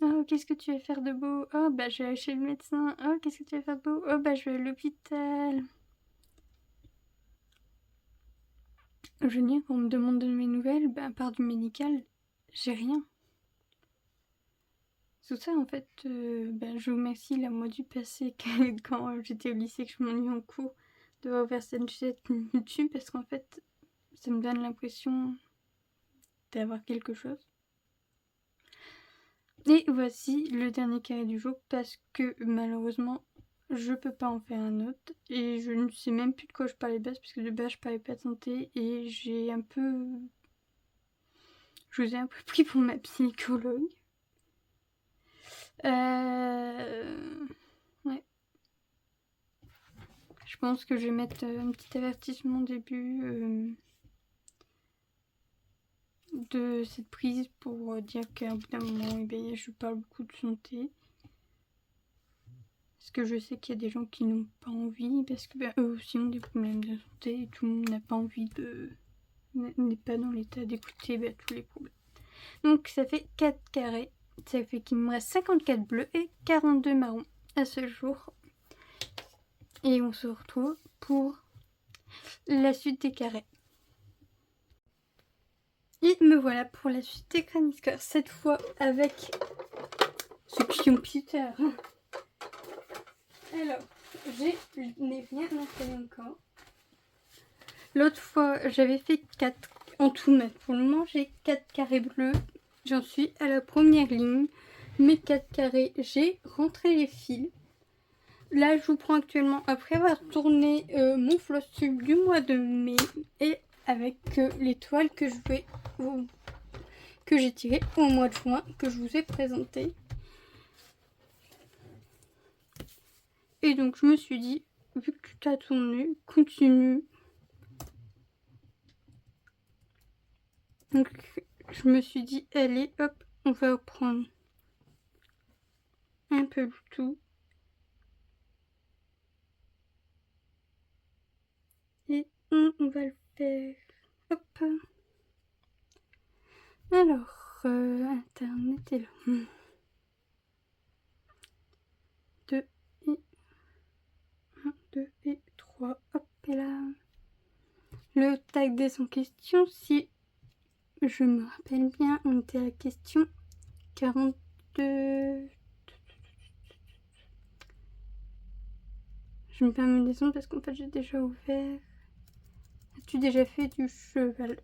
Oh, qu'est-ce que tu vas faire de beau? Oh, bah, je vais aller chez le médecin. Oh, qu'est-ce que tu vas faire de beau? Oh, bah, je vais à l'hôpital. Je veux dire, quand on me demande de mes nouvelles, bah, à part du médical, j'ai rien. Tout ça, en fait, bah, je vous remercie la moi du passé quand j'étais au lycée, que je m'ennuie en cours, de voir vers cette chaîne YouTube, parce qu'en fait, ça me donne l'impression d'avoir quelque chose. Et voici le dernier carré du jour, parce que malheureusement, je peux pas en faire un autre. Et je ne sais même plus de quoi je parlais de base, parce que de base, je parlais pas de santé. Et j'ai un peu... Je vous ai un peu pris pour ma psychologue. Ouais. Je pense que je vais mettre un petit avertissement au début de cette prise pour dire qu'à bout d'un moment, eh bien, je parle beaucoup de santé. Parce que je sais qu'il y a des gens qui n'ont pas envie, parce que eux aussi ont des problèmes de santé et tout le monde n'a pas envie de... n'est pas dans l'état d'écouter tous les problèmes. Donc ça fait 4 carrés, ça fait qu'il me reste 54 bleus et 42 marrons à ce jour. Et on se retrouve pour la suite des carrés. Et me voilà pour la suite des Chroniqueurs, cette fois avec ce computer. Alors, je n'ai rien installé encore. L'autre fois, j'avais fait 4 en tout, mais pour le moment, j'ai 4 carrés bleus. J'en suis à la première ligne. Mes 4 carrés, j'ai rentré les fils. Là, je vous prends actuellement après avoir tourné mon floss tube du mois de mai et avec l'étoile que j'ai tirée au mois de juin, que je vous ai présenté. Et donc, je me suis dit, vu que tu as tourné, continue. Donc, je me suis dit, allez, hop, on va reprendre un peu du tout. Et on va le faire. Hop. Alors, Internet est là. 2 et 1, 2 et 3. Hop, et là. Le tag des en question, si je me rappelle bien, on était à la question 42. Je me permets des ondes parce qu'en fait j'ai déjà ouvert. As-tu déjà fait du cheval?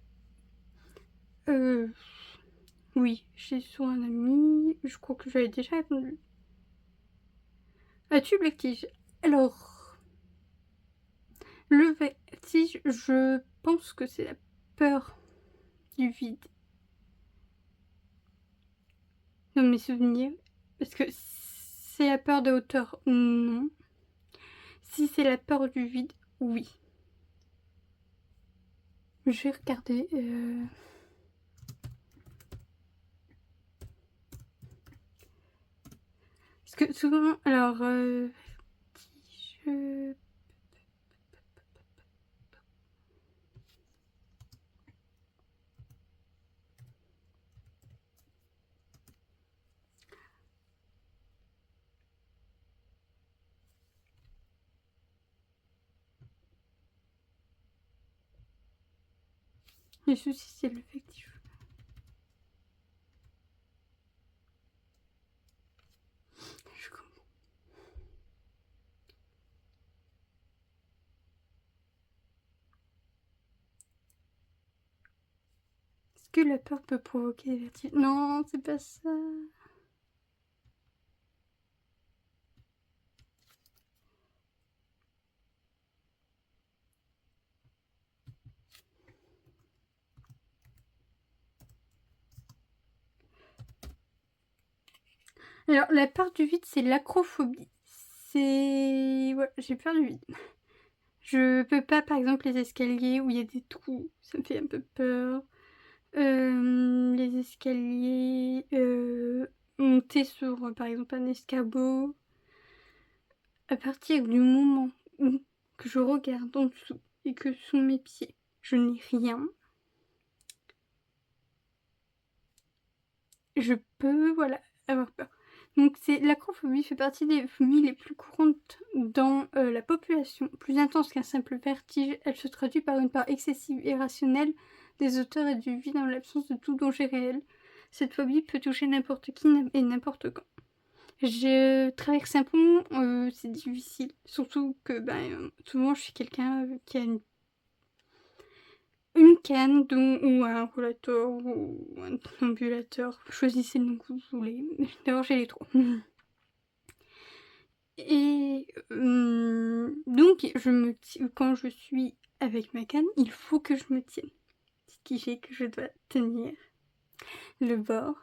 Oui, j'ai sur un ami. Je crois que j'avais déjà répondu. As-tu le vertige? Alors, le vertige, je pense que c'est la peur du vide. Dans mes souvenirs. Parce que c'est la peur de hauteur, non. Si c'est la peur du vide, oui. Je vais regarder. Parce que souvent, alors, je... Le souci, c'est l'effectif. Je comprends. Est-ce que la peur peut provoquer des vertiges? Non, c'est pas ça. Alors, la peur du vide, c'est l'acrophobie. C'est... Ouais, j'ai peur du vide. Je peux pas, par exemple, les escaliers où il y a des trous, ça me fait un peu peur. Les escaliers, monter sur, par exemple, un escabeau. À partir du moment où que je regarde en dessous et que sous mes pieds, je n'ai rien, je peux, voilà, avoir peur. Donc l'acrophobie fait partie des phobies les plus courantes dans la population. Plus intense qu'un simple vertige, elle se traduit par une part excessive et irrationnelle des auteurs et du vide en l'absence de tout danger réel. Cette phobie peut toucher n'importe qui et n'importe quand. Je traverse un pont, c'est difficile. Surtout que souvent je suis quelqu'un qui a une canne ou un rollator ou un ambulateur. Choisissez le nom que vous voulez. D'abord j'ai les trois. Et donc quand je suis avec ma canne, il faut que je me tienne. Ce qui fait que je dois tenir le bord.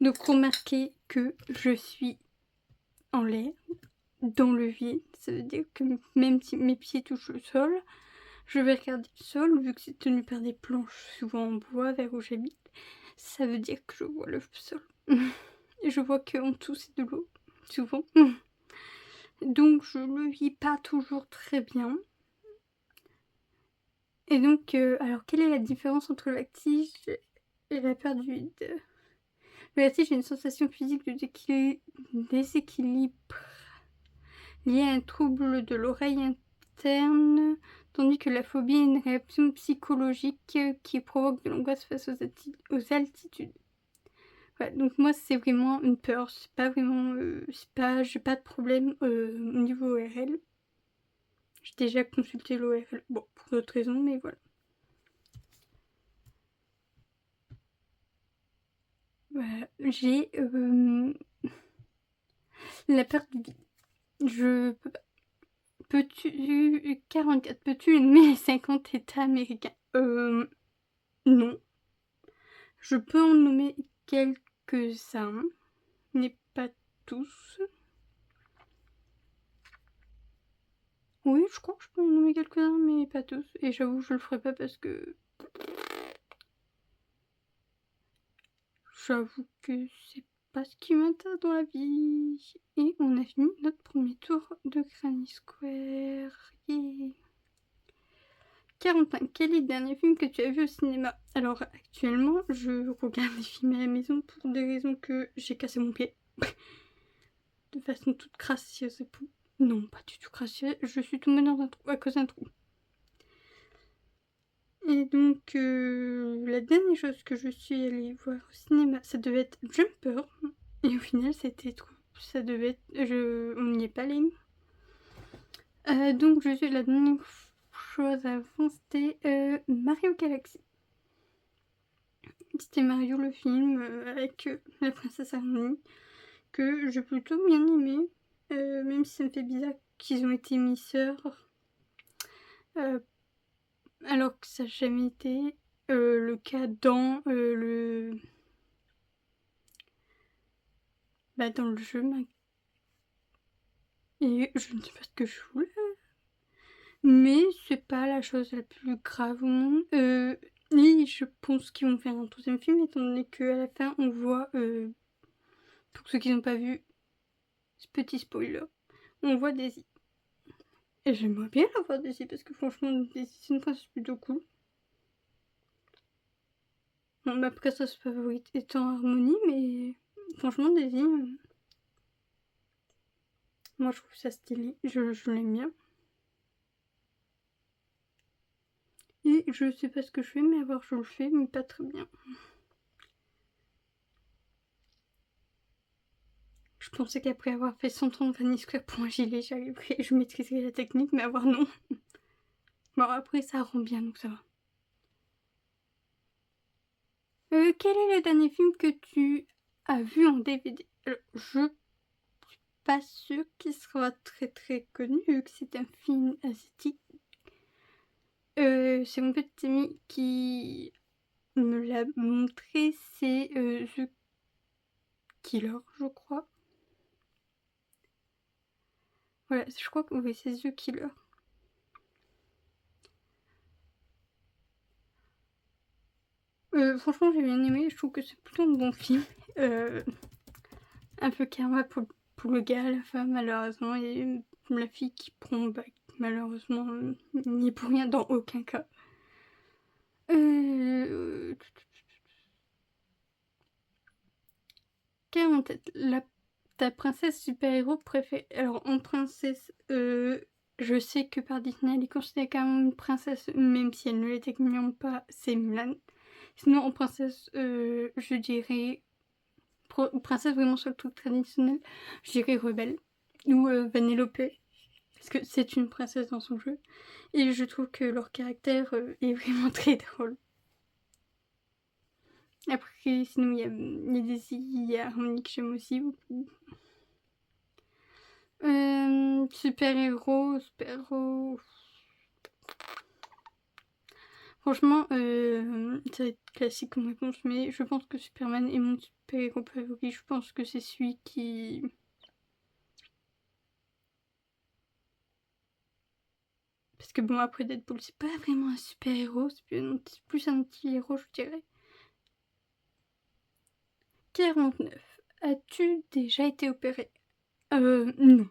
Donc remarquez que je suis en l'air, dans le vide. Ça veut dire que même si mes pieds touchent le sol, je vais regarder le sol, vu que c'est tenu par des planches souvent en bois vers où j'habite. Ça veut dire que je vois le sol. Et je vois qu'en dessous c'est de l'eau, souvent. Donc je le vis pas toujours très bien. Et donc, alors quelle est la différence entre le vertige et la peur du vide? Le vertige est une sensation physique de déséquilibre liée à un trouble de l'oreille interne, tandis que la phobie est une réaction psychologique qui provoque de l'angoisse face aux altitudes. Ouais, donc moi c'est vraiment une peur, c'est pas vraiment, j'ai pas de problème au niveau ORL. J'ai déjà consulté l'ORL, bon pour d'autres raisons, mais voilà. Voilà, j'ai la peur du vide. Je peux pas. Peux-tu 44, peux-tu nommer les 50 États américains? Non. Je peux en nommer quelques-uns, mais pas tous. Oui, je crois que je peux en nommer quelques-uns, mais pas tous. Et j'avoue, je le ferai pas parce que... J'avoue que c'est pas ce qui m'intéresse dans la vie. Et on a fini notre premier tour de Granny Square. Yeah. 45. Quel est le dernier film que tu as vu au cinéma? Alors actuellement, je regarde des films à la maison pour des raisons que j'ai cassé mon pied. De façon toute crassieuse et tout. Non, pas du tout crassieuse. Je suis tombée dans un trou à cause d'un trou. Et donc, la dernière chose que je suis allée voir au cinéma, ça devait être Jumper. Et au final, c'était trop. Ça devait être. On n'y est pas allé. Donc, je suis la dernière chose avant, c'était Mario Galaxy. C'était Mario le film avec la princesse Harmonie, que j'ai plutôt bien aimé, même si ça me fait bizarre qu'ils ont été mis-sœurs, alors que ça n'a jamais été le cas dans dans le jeu. Et je ne sais pas ce que je voulais. Mais c'est pas la chose la plus grave au monde. Et je pense qu'ils vont faire un troisième film, étant donné qu'à la fin, on voit, pour ceux qui n'ont pas vu, ce petit spoiler, on voit Daisy. Et j'aimerais bien la voir Daisy, parce que franchement, Daisy, c'est une princesse plutôt cool. Bon, ma princesse favorite étant Harmonie, mais franchement, Daisy, moi je trouve ça stylé, je l'aime bien. Et Je sais pas ce que je fais, mais alors je le fais, mais pas très bien. Je pensais qu'après avoir fait 100 ans de Vanille Square pour un gilet, j'arriverais, je maîtriserais la technique, mais avoir non. Bon, après ça rend bien, donc ça va. Quel est le dernier film que tu as vu en DVD? Alors, je suis pas sûre qu'il sera très très connu, vu que c'est un film asiatique. C'est mon petit ami qui me l'a montré, c'est The Killer, je crois. Voilà, je crois que oui, c'est The Killer. Franchement, j'ai bien aimé, je trouve que c'est plutôt un bon film. Un peu karma pour le gars à la fin, malheureusement, et la fille qui prend le bac, malheureusement, n'y est pour rien dans aucun cas. Quelle est en tête ta princesse super-héros préférée? Alors, en princesse, je sais que par Disney, elle est considérée comme une princesse, même si elle ne l'est techniquement pas, c'est Mulan. Sinon, en princesse, je dirais princesse vraiment sur le truc traditionnel, je dirais Rebelle ou Vanellope, parce que c'est une princesse dans son jeu, et je trouve que leur caractère est vraiment très drôle. Après, sinon, il y a Daisy, il y a Harmony que j'aime aussi beaucoup. Super-héros. Franchement, ça va être classique comme réponse, mais je pense que Superman est mon super-héros favori. Je pense que c'est celui qui... Parce que bon, après Deadpool, c'est pas vraiment un super-héros, c'est plus un anti-héros, je dirais. 49. As-tu déjà été opéré? Non.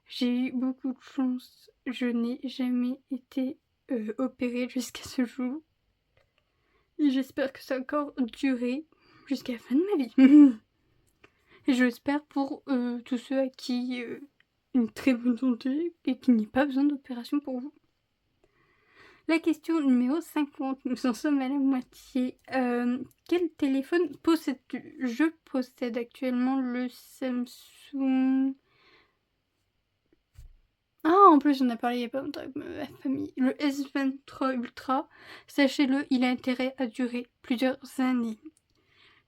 J'ai eu beaucoup de chance. Je n'ai jamais été opérée jusqu'à ce jour. Et j'espère que ça va encore durer jusqu'à la fin de ma vie. Et j'espère pour tous ceux à qui une très bonne santé et qu'il n'y ait pas besoin d'opération pour vous. La question numéro 50, nous en sommes à la moitié. Quel téléphone possèdes-tu? Je possède actuellement le Samsung... Ah, en plus, j'en ai parlé il y a pas longtemps avec ma famille. Le S23 Ultra, sachez-le, il a intérêt à durer plusieurs années.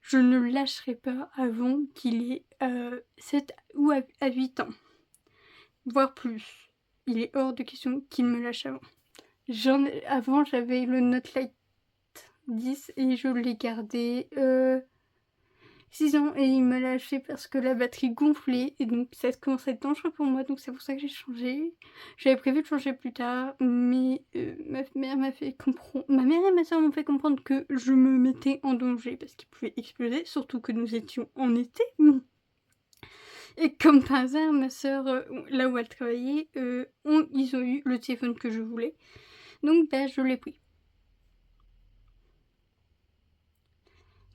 Je ne le lâcherai pas avant qu'il ait 7 ou à 8 ans. Voire plus. Il est hors de question qu'il me lâche avant. Avant, j'avais le Note Lite 10 et je l'ai gardé 6 ans et il m'a lâché parce que la batterie gonflait et donc ça commençait à être dangereux pour moi, donc c'est pour ça que j'ai changé. J'avais prévu de changer plus tard, mais ma mère m'a fait comprendre, ma mère et ma soeur m'ont fait comprendre que je me mettais en danger parce qu'il pouvait exploser, surtout que nous étions en été. Et comme par hasard, ma soeur, là où elle travaillait, ils ont eu le téléphone que je voulais, donc bah, je l'ai pris.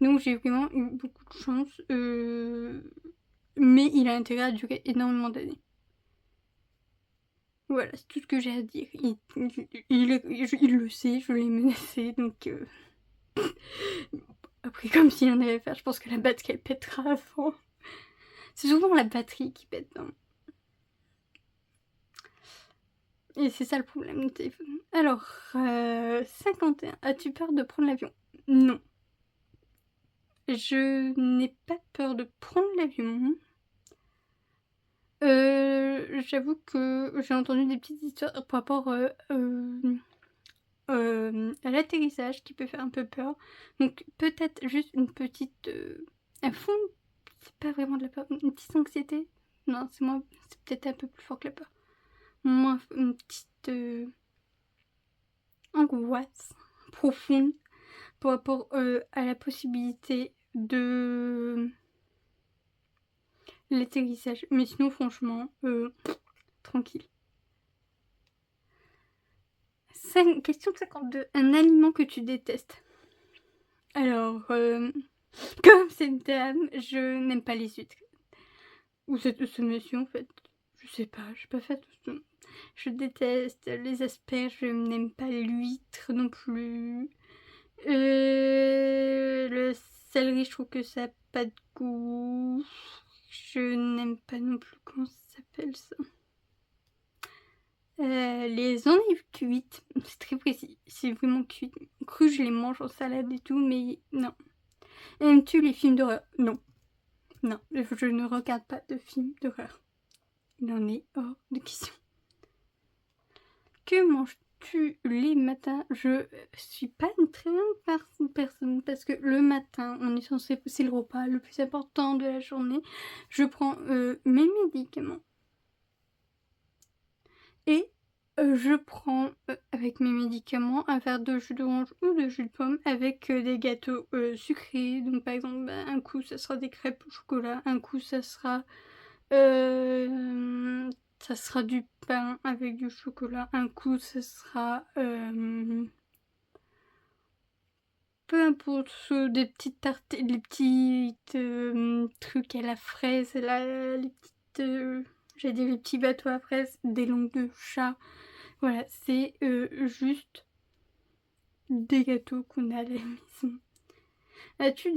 Donc j'ai vraiment eu beaucoup de chance, mais il a intérêt à durer énormément d'années. Voilà, c'est tout ce que j'ai à dire. Il le sait, je l'ai menacé, donc... Après, comme s'il en avait faire, je pense que la batterie elle pètera avant. C'est souvent la batterie qui pète, hein. Et c'est ça le problème du téléphone. Alors, 51. As-tu peur de prendre l'avion? Non. Je n'ai pas peur de prendre l'avion. J'avoue que j'ai entendu des petites histoires par rapport à l'atterrissage qui peut faire un peu peur. Donc peut-être juste une petite... à fond, c'est pas vraiment de la peur, une petite anxiété. Non, c'est peut-être un peu plus fort que la peur. Moins une petite angoisse profonde par rapport à la possibilité de l'atterrissage. Mais sinon, franchement, tranquille. Question 52. Un aliment que tu détestes? Alors, comme cette dame, je n'aime pas les huîtres. Ou ce monsieur, en fait. je sais pas, j'ai pas fait attention. Je déteste les asperges, je n'aime pas l'huître non plus. Le céleri, je trouve que ça n'a pas de goût. Je n'aime pas non plus, comment ça s'appelle ça? Les endives cuites, c'est très précis, c'est vraiment cuit. Cru, je les mange en salade et tout, mais non. Aimes-tu les films d'horreur? Non. Non, je ne regarde pas de films d'horreur. Il en est hors de question. Que manges-tu les matins? Je suis pas une très bonne personne parce que le matin, on est censé, c'est le repas le plus important de la journée. Je prends mes médicaments et je prends avec mes médicaments un verre de jus d'orange ou de jus de pomme avec des gâteaux sucrés. Donc par exemple, un coup ça sera des crêpes au chocolat, un coup ça sera du pain avec du chocolat, un coup ça sera peu importe, des petites tartes, des petits trucs à la fraise, là, les petites j'allais dire les petits bateaux à fraises, des langues de chat. Voilà, c'est juste des gâteaux qu'on a à la maison. As-tu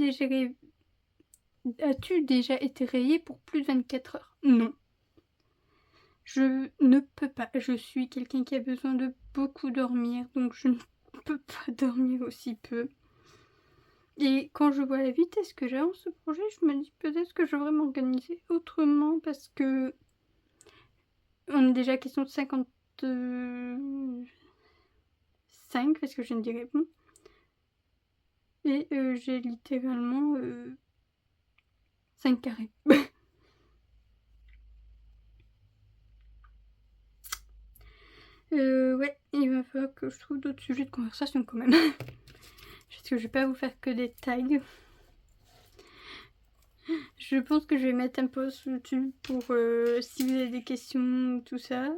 déjà été rayée pour plus de 24 heures? Non. Je ne peux pas. Je suis quelqu'un qui a besoin de beaucoup dormir, donc je ne peux pas dormir aussi peu. Et quand je vois la vitesse que j'ai en ce projet, je me dis peut-être que je devrais m'organiser autrement parce que on est déjà question de 55 parce que je ne dirais bon. Et j'ai littéralement 5 carrés. Ouais, il va falloir que je trouve d'autres sujets de conversation quand même. Parce que je vais pas vous faire que des tags. Je pense que je vais mettre un post sur YouTube pour si vous avez des questions, tout ça.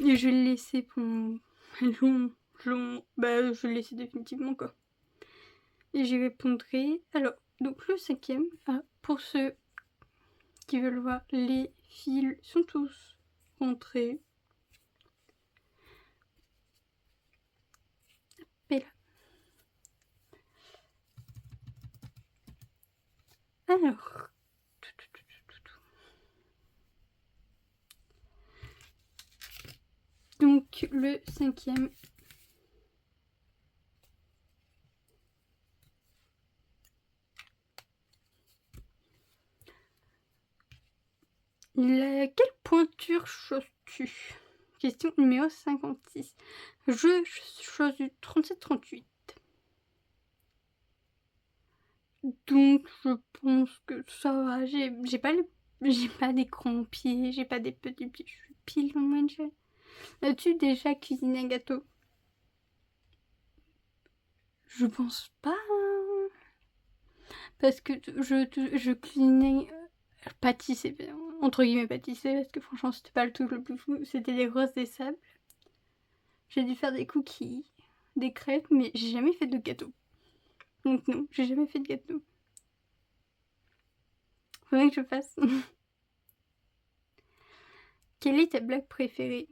Et je vais le laisser pour bah je vais le laisser définitivement quoi. Et j'y répondrai. Alors, donc le 5e, pour ceux qui veulent voir, les fils sont tous rentrés. Et là. Alors. Donc le 5e. Quelle pointure chauses-tu? Question numéro 56. Je choisis 37-38. Donc je pense que ça va. J'ai pas des grands pieds, j'ai pas des petits pieds. Je suis pile en moins de jet. As-tu déjà cuisiné un gâteau? Je pense pas. Parce que je cuisinais pâtisser, entre guillemets pâtisser, parce que franchement c'était pas le truc le plus fou, c'était des roses des sables. J'ai dû faire des cookies, des crêpes, mais j'ai jamais fait de gâteau. Donc non, j'ai jamais fait de gâteau. Faudrait que je fasse. Quelle est ta blague préférée?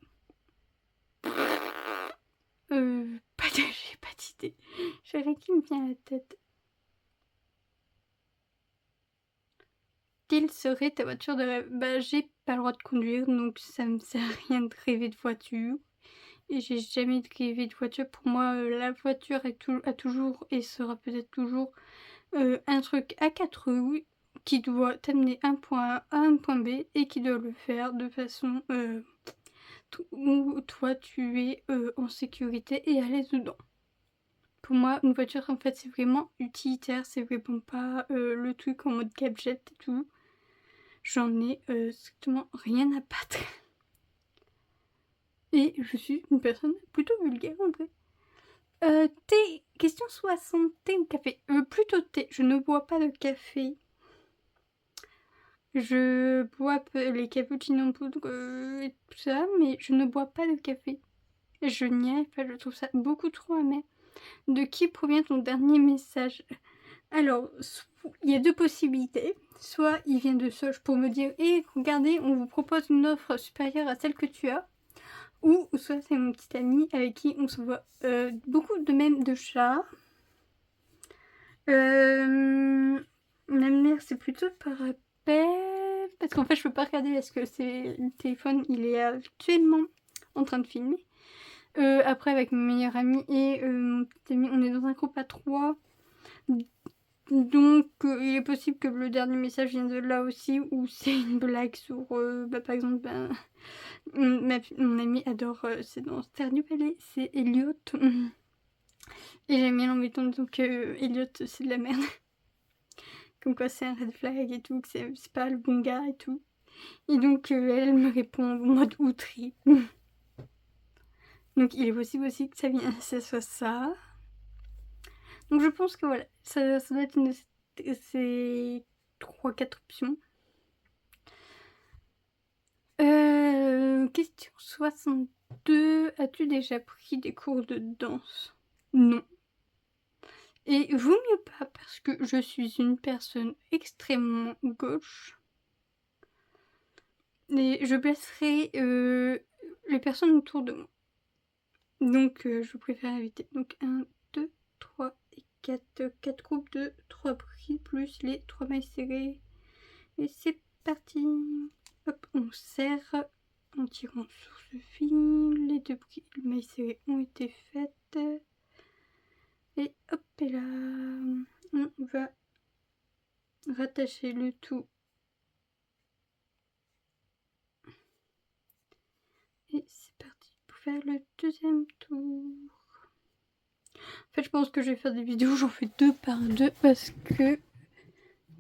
J'ai pas d'idée. J'ai rien qui me vient à la tête. Quelle serait ta voiture de rêve? Bah j'ai pas le droit de conduire, donc ça me sert à rien de rêver de voiture. Et j'ai jamais rêvé de voiture. Pour moi, la voiture a toujours et sera peut-être toujours un truc à 4 roues qui doit t'amener d'un point A à un point B et qui doit le faire de façon où toi tu es en sécurité et à l'aise dedans. Pour moi, une voiture en fait c'est vraiment utilitaire, c'est vraiment pas le truc en mode gadget et tout. J'en ai strictement rien à battre. Et je suis une personne plutôt vulgaire en vrai. Thé, question 60, thé ou café? Plutôt thé, je ne bois pas de café. Je bois les cappuccinos en poudre et tout ça, mais je ne bois pas de café. Je n'y arrive pas, je trouve ça beaucoup trop amer. De qui provient ton dernier message? Alors, il y a deux possibilités. Soit il vient de Soch pour me dire « Hé, regardez, on vous propose une offre supérieure à celle que tu as ». Ou soit c'est mon petit ami avec qui on se voit beaucoup de même de chats. Ma mère, c'est plutôt par appel. Parce qu'en fait, je peux pas regarder parce que le téléphone, il est actuellement en train de filmer. Après, avec mon meilleur ami et mon petit ami, on est dans un groupe à 3. Donc, il est possible que le dernier message vienne de là aussi, ou c'est une blague sur, par exemple, mon ami adore, c'est dans Terre du Palais, c'est Elliot. Et j'aime bien l'embêtant en disant que Elliot, c'est de la merde. Comme quoi c'est un red flag et tout, que c'est pas le bon gars et tout. Et donc, elle me répond en mode outré. Donc, il est possible aussi que ça soit ça. Donc, je pense que voilà, ça doit être une de ces 3-4 options. Question 62. As-tu déjà pris des cours de danse? Non. Et vaut mieux pas parce que je suis une personne extrêmement gauche. Et je blesserai les personnes autour de moi. Donc je préfère éviter. Donc 1, 2, 3 et 4. 4 groupes de 3 prix plus les 3 mailles serrées. Et c'est parti. Hop, on serre en tirant sur ce fil. Les 2 prix mailles serrées ont été faites. Et hop et là, on va rattacher le tout. Et c'est parti pour faire le deuxième tour. En fait, je pense que je vais faire des vidéos, j'en fais 2 par 2 parce que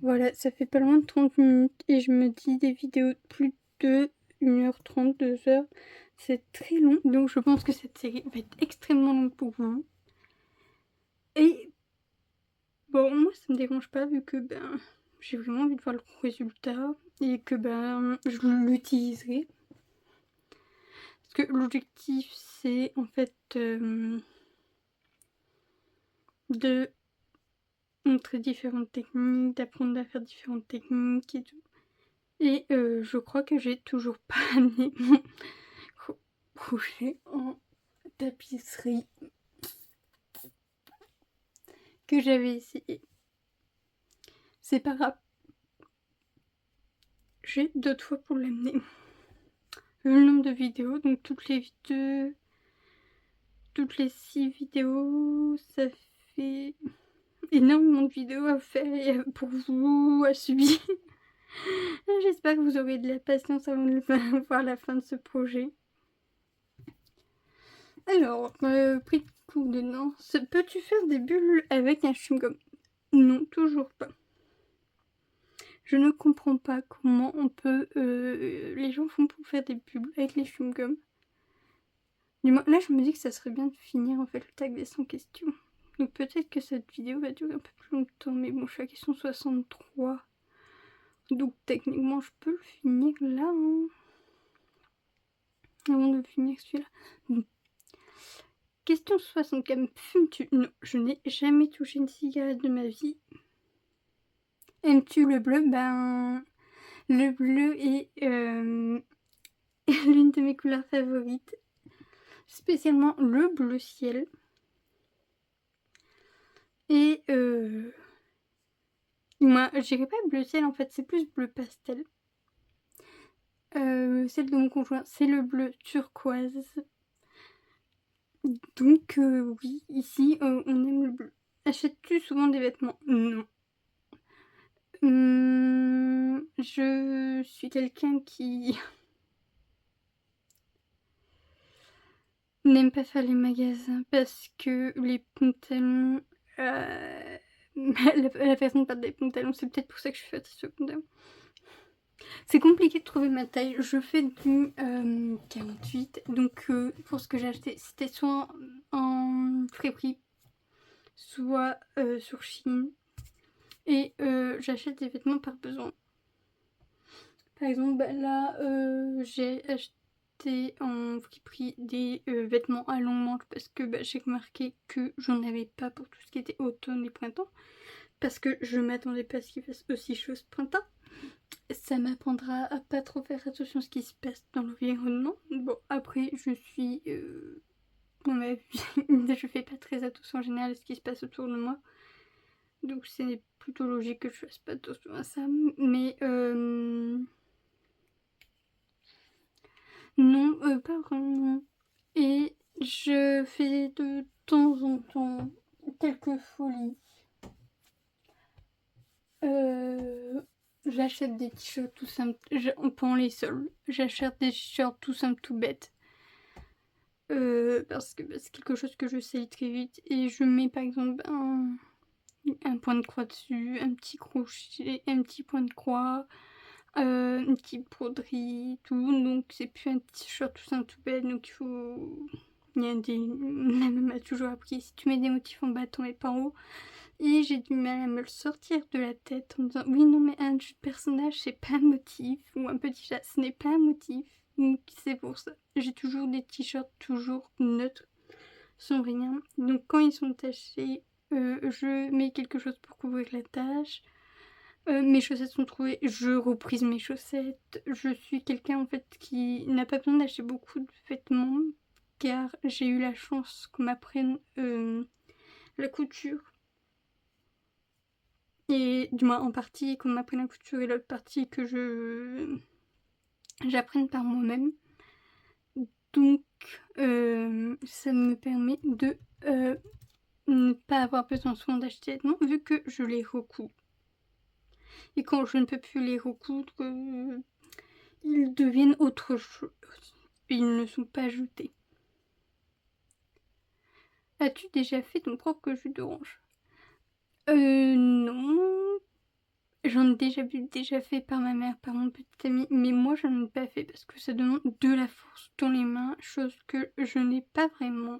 voilà, ça fait pas loin de 30 minutes et je me dis des vidéos de plus de 1h30, 2h, c'est très long. Donc je pense que cette série va être extrêmement longue pour vous. Et bon, moi ça me dérange pas vu que j'ai vraiment envie de voir le résultat et que je l'utiliserai. Parce que l'objectif c'est en fait de montrer différentes techniques, d'apprendre à faire différentes techniques et tout. Et je crois que j'ai toujours pas amené mon crochet en tapisserie que j'avais essayé. C'est pas grave. J'ai d'autres fois pour l'amener. Vu le nombre de vidéos, donc toutes les 6 vidéos, ça fait énormément de vidéos à faire pour vous, à subir. J'espère que vous aurez de la patience avant de voir la fin de ce projet. Alors, prix de cours de danse. Peux-tu faire des bulles avec un chewing-gum? Non, toujours pas. Je ne comprends pas comment on peut... les gens font pour faire des bulles avec les chewing-gums. Là, je me dis que ça serait bien de finir en fait le tag des 100 questions. Donc peut-être que cette vidéo va durer un peu plus longtemps. Mais bon, je suis à question 63. Donc techniquement, je peux le finir là. Hein. Avant de finir celui-là. Bon. Question 64. Fumes-tu? Non, je n'ai jamais touché une cigarette de ma vie. Aimes-tu le bleu? Le bleu est l'une de mes couleurs favorites. Spécialement le bleu ciel. Et moi, je dirais pas bleu ciel en fait, c'est plus bleu pastel. Celle de mon conjoint, c'est le bleu turquoise. Donc oui, ici, on aime le bleu. Achètes-tu souvent des vêtements? Non. Je suis quelqu'un qui n'aime pas faire les magasins parce que les pantalons... la personne parle des pantalons, c'est peut-être pour ça que je suis fatiguée sur pantalons. C'est compliqué de trouver ma taille. Je fais du 48. Donc pour ce que j'ai acheté, c'était soit en friperie, soit sur Shein. Et j'achète des vêtements par besoin. Par exemple, là, j'ai acheté en friperie des vêtements à longs manches parce que j'ai remarqué que j'en avais pas pour tout ce qui était automne et printemps. parce que je m'attendais pas à ce qu'il fasse aussi chaud ce printemps. Ça m'apprendra à pas trop faire attention à ce qui se passe dans l'environnement. Bon, après, je suis dans ma vie, je fais pas très attention en général à ce qui se passe autour de moi. Donc c'est plutôt logique que je fasse pas attention à ça. Mais non, pas vraiment. Et je fais de temps en temps quelques folies. J'achète des t-shirts tout simples, pendant les soldes, j'achète des t-shirts tout simples, tout bêtes. Parce que c'est quelque chose que je sais très vite. Et je mets par exemple un point de croix dessus, un petit crochet, un petit point de croix, une petite broderie, tout. Donc c'est plus un t-shirt tout simple, tout bête. Donc il faut... Il y a des... Ma maman m'a toujours appris, si tu mets des motifs en bas, t'en mets pas en haut. Et j'ai du mal à me le sortir de la tête en me disant oui non mais un personnage c'est pas un motif, ou un petit chat ce n'est pas un motif, donc c'est pour ça. J'ai toujours des t-shirts toujours neutres, sans rien, donc quand ils sont tachés, je mets quelque chose pour couvrir la tache. Mes chaussettes sont trouées, je reprise mes chaussettes. Je suis quelqu'un en fait qui n'a pas besoin d'acheter beaucoup de vêtements, car j'ai eu la chance qu'on m'apprenne la couture. Et du moins en partie qu'on m'apprenne la couture et l'autre partie que j'apprenne par moi-même. Donc ça me permet de ne pas avoir besoin souvent d'acheter des vêtements vu que je les recouds. Et quand je ne peux plus les recoudre, ils deviennent autre chose. Ils ne sont pas jetés. As-tu déjà fait ton propre jus d'orange? Non. J'en ai déjà fait par ma mère, par mon petit ami, mais moi je n'en ai pas fait parce que ça demande de la force dans les mains, chose que je n'ai pas vraiment.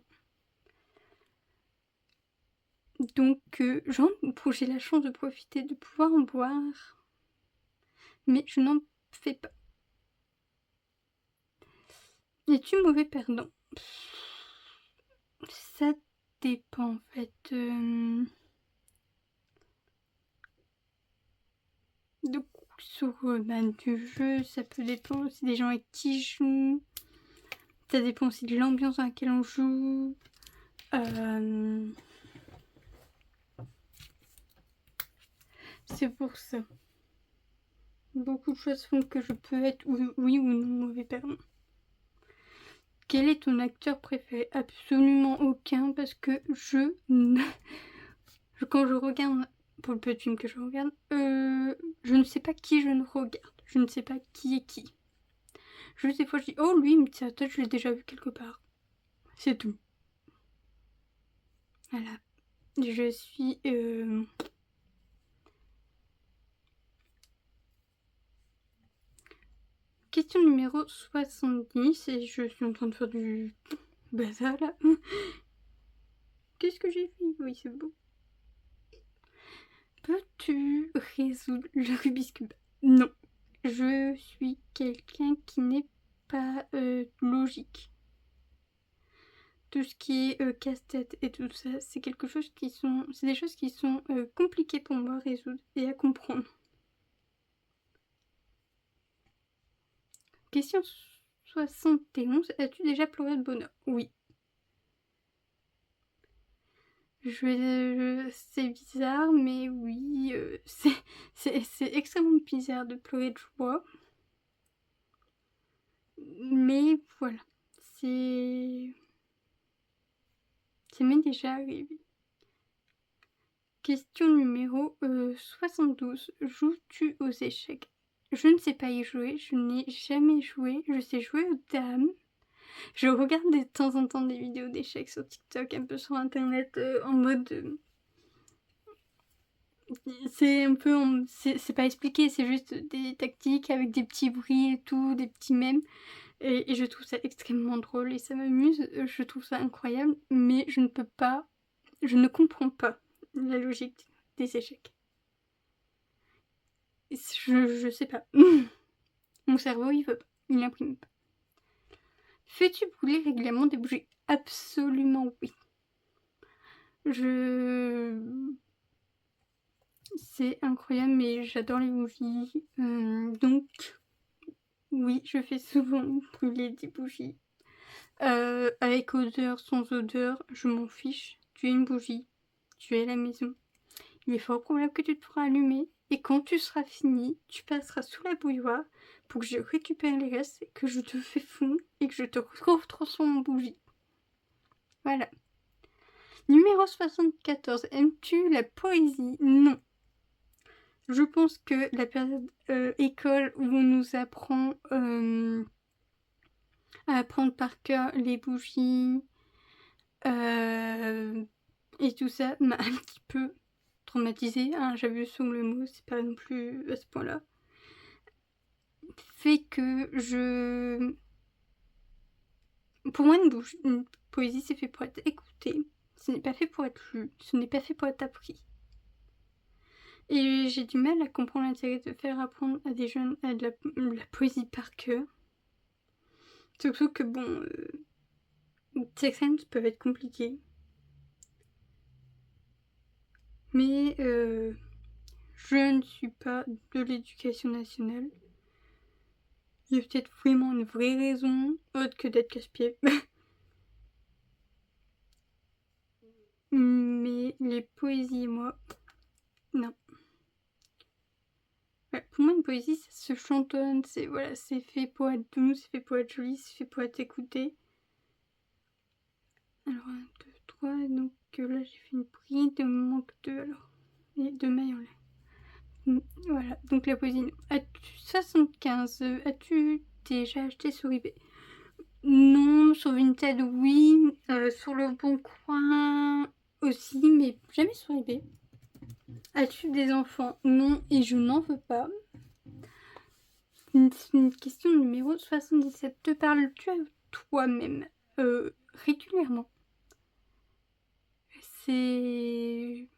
Donc j'ai la chance de profiter, de pouvoir en boire, mais je n'en fais pas. Es-tu mauvais perdant? Ça dépend en fait. Sur du jeu, ça peut dépendre aussi des gens avec qui je joue. Ça dépend aussi de l'ambiance dans laquelle on joue. C'est pour ça. Beaucoup de choses font que je peux être oui ou non mauvais perdant. Quel est ton acteur préféré? Absolument aucun, parce que quand je regarde, pour le peu de films que je regarde, je ne sais pas qui je ne regarde. Je ne sais pas qui est qui. Juste des fois je dis oh lui il me tient à la tête, je l'ai déjà vu quelque part. C'est tout. Voilà. Je suis question numéro 70 et je suis en train de faire du bazar là. Qu'est-ce que j'ai fait? Oui, c'est beau. Peux-tu résoudre le Rubik's Cube? Non. Je suis quelqu'un qui n'est pas logique. Tout ce qui est casse-tête et tout ça, c'est des choses qui sont compliquées pour moi à résoudre et à comprendre. Question 71. As-tu déjà pleuré de bonheur? Oui. C'est bizarre, mais oui, c'est extrêmement bizarre de pleurer de joie. Mais voilà, ça m'est déjà arrivé. Question numéro 72. Joues-tu aux échecs? Je ne sais pas y jouer, je n'ai jamais joué. Je sais jouer aux dames. Je regarde de temps en temps des vidéos d'échecs sur TikTok, un peu sur internet, en mode... c'est un peu... C'est pas expliqué, c'est juste des tactiques avec des petits bruits et tout, des petits mèmes. Et je trouve ça extrêmement drôle et ça m'amuse, je trouve ça incroyable, mais je ne comprends pas la logique des échecs. Je sais pas. Mon cerveau il veut pas, il n'imprime pas. Fais-tu brûler régulièrement des bougies? Absolument oui. C'est incroyable, mais j'adore les bougies. Donc, oui, je fais souvent brûler des bougies. Avec odeur, sans odeur, je m'en fiche. Tu es une bougie, tu es à la maison. Il est fort probable que tu te feras allumer. Et quand tu seras fini, tu passeras sous la bouilloire pour que je récupère les restes, que je te fais fondre et que je te retransforme en bougie. Voilà. Numéro 74. Aimes-tu la poésie? Non. Je pense que la période école où on nous apprend à apprendre par cœur les bougies et tout ça m'a un petit peu traumatisée. Hein, j'avais sur le mot, c'est pas non plus à ce point-là. Fait que je... Pour moi, une poésie, c'est fait pour être écoutée. Ce n'est pas fait pour être lu. Ce n'est pas fait pour être appris. Et j'ai du mal à comprendre l'intérêt de faire apprendre à des jeunes à de la poésie par cœur. Surtout que, bon, certaines peuvent être compliquées. Mais je ne suis pas de l'éducation nationale. Il y a peut-être vraiment une vraie raison, autre que d'être casse-pied. Mais les poésies, moi, non. Ouais, pour moi, une poésie, ça se chantonne, c'est voilà, c'est fait pour être doux, c'est fait pour être joli, c'est fait pour être écouté. Alors, 1, 2, 3, donc là, j'ai fait une prise, il me manque 2, alors. Et 2 mailles en l'air. Voilà, donc la poésie. 75, as-tu déjà acheté sur eBay? Non, sur Vinted, oui. Sur le Bon Coin aussi, mais jamais sur eBay. As-tu des enfants? Non, et je n'en veux pas. Une question numéro 77. Te parles-tu à toi-même régulièrement? C'est...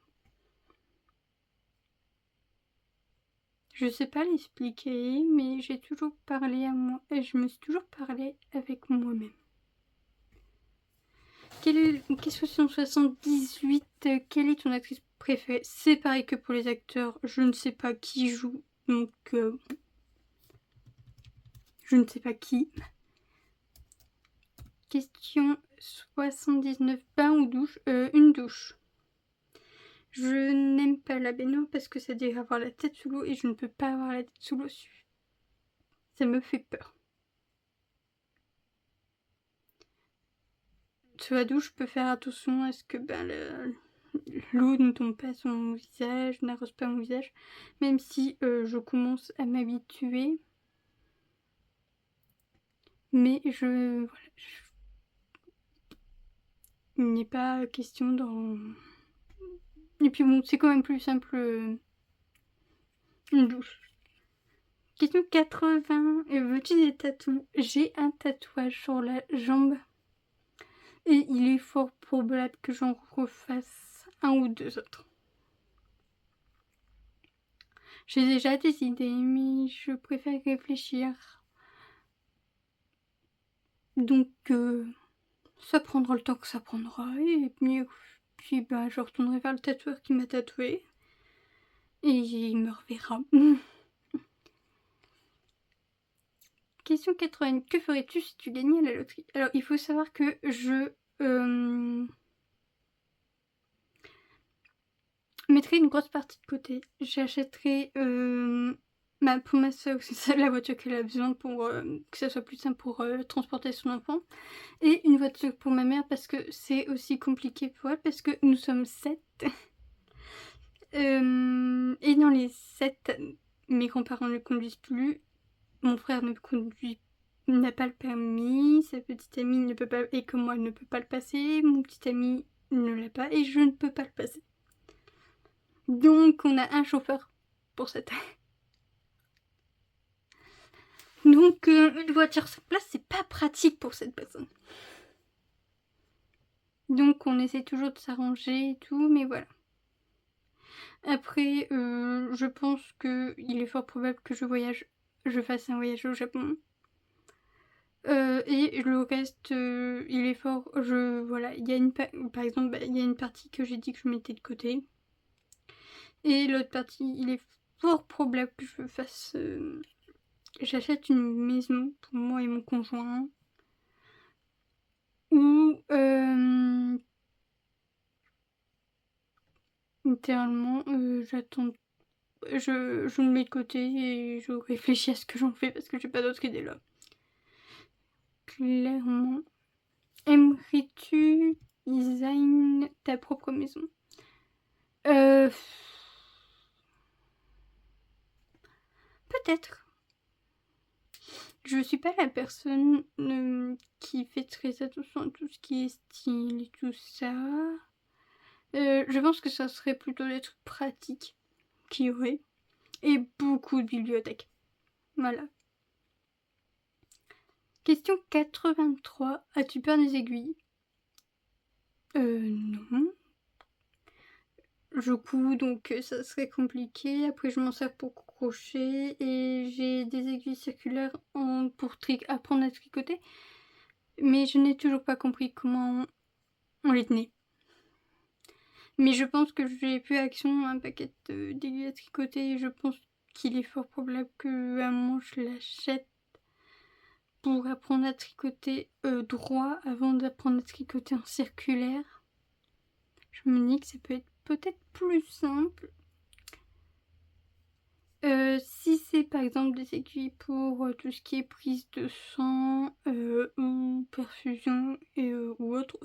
Je sais pas l'expliquer, mais j'ai toujours parlé à moi. Et je me suis toujours parlé avec moi-même. Question 78. Quelle est ton actrice préférée? C'est pareil que pour les acteurs. Je ne sais pas qui joue, donc je ne sais pas qui. Question 79. Bain ou douche? Une douche. Je n'aime pas la baignoire parce que ça dirait avoir la tête sous l'eau et je ne peux pas avoir la tête sous l'eau. Ça me fait peur. Sous la douche, je peux faire attention à ce que l'eau ne tombe pas sur mon visage, n'arrose pas mon visage, même si je commence à m'habituer. Mais voilà, il n'est pas question dans... Et puis bon, c'est quand même plus simple une douche. Question 80. Veux-tu des tatous? J'ai un tatouage sur la jambe. Et il est fort probable que j'en refasse un ou deux autres. J'ai déjà des idées, mais je préfère réfléchir. Donc, ça prendra le temps que ça prendra. Et puis je retournerai vers le tatoueur qui m'a tatoué. Et il me reverra. Question 80. Que ferais-tu si tu gagnais à la loterie? Alors, il faut savoir que je mettrais une grosse partie de côté. J'achèterais pour ma soeur, c'est ça la voiture qu'elle a besoin pour que ça soit plus simple pour transporter son enfant. Et une voiture pour ma mère parce que c'est aussi compliqué pour elle parce que nous sommes 7. Et dans les 7, mes grands-parents ne conduisent plus. Mon frère n'a pas le permis, sa petite amie ne peut pas, et que moi ne peux pas le passer, mon petit ami ne l'a pas et je ne peux pas le passer. Donc on a un chauffeur pour cette année. Donc une voiture sur place, c'est pas pratique pour cette personne. Donc on essaie toujours de s'arranger et tout, mais voilà. Après, je pense qu'il est fort probable que je fasse un voyage au Japon. Et le reste, il est fort. Voilà, il y a par exemple, il y a une partie que j'ai dit que je mettais de côté. Et l'autre partie, il est fort probable que je fasse... j'achète une maison pour moi et mon conjoint. Ou... littéralement, j'attends... Je le mets de côté et je réfléchis à ce que j'en fais parce que j'ai pas d'autre idée là. Clairement. Aimerais-tu design ta propre maison? Peut-être. Je suis pas la personne qui fait très attention à tout ce qui est style et tout ça. Je pense que ça serait plutôt des trucs pratiques qu'il y aurait. Et beaucoup de bibliothèques. Voilà. Question 83. As-tu peur des aiguilles? Non. Je couds donc ça serait compliqué. Après je m'en sers pour crocher et j'ai des aiguilles circulaires pour apprendre à tricoter. Mais je n'ai toujours pas compris comment on les tenait. Mais je pense que j'ai plus action un paquet d'aiguilles à tricoter et je pense qu'il est fort probable qu'à un moment je l'achète pour apprendre à tricoter droit avant d'apprendre à tricoter en circulaire. Je me dis que ça peut être peut-être plus simple. Si c'est par exemple des aiguilles pour tout ce qui est prise de sang ou perfusion ou autre,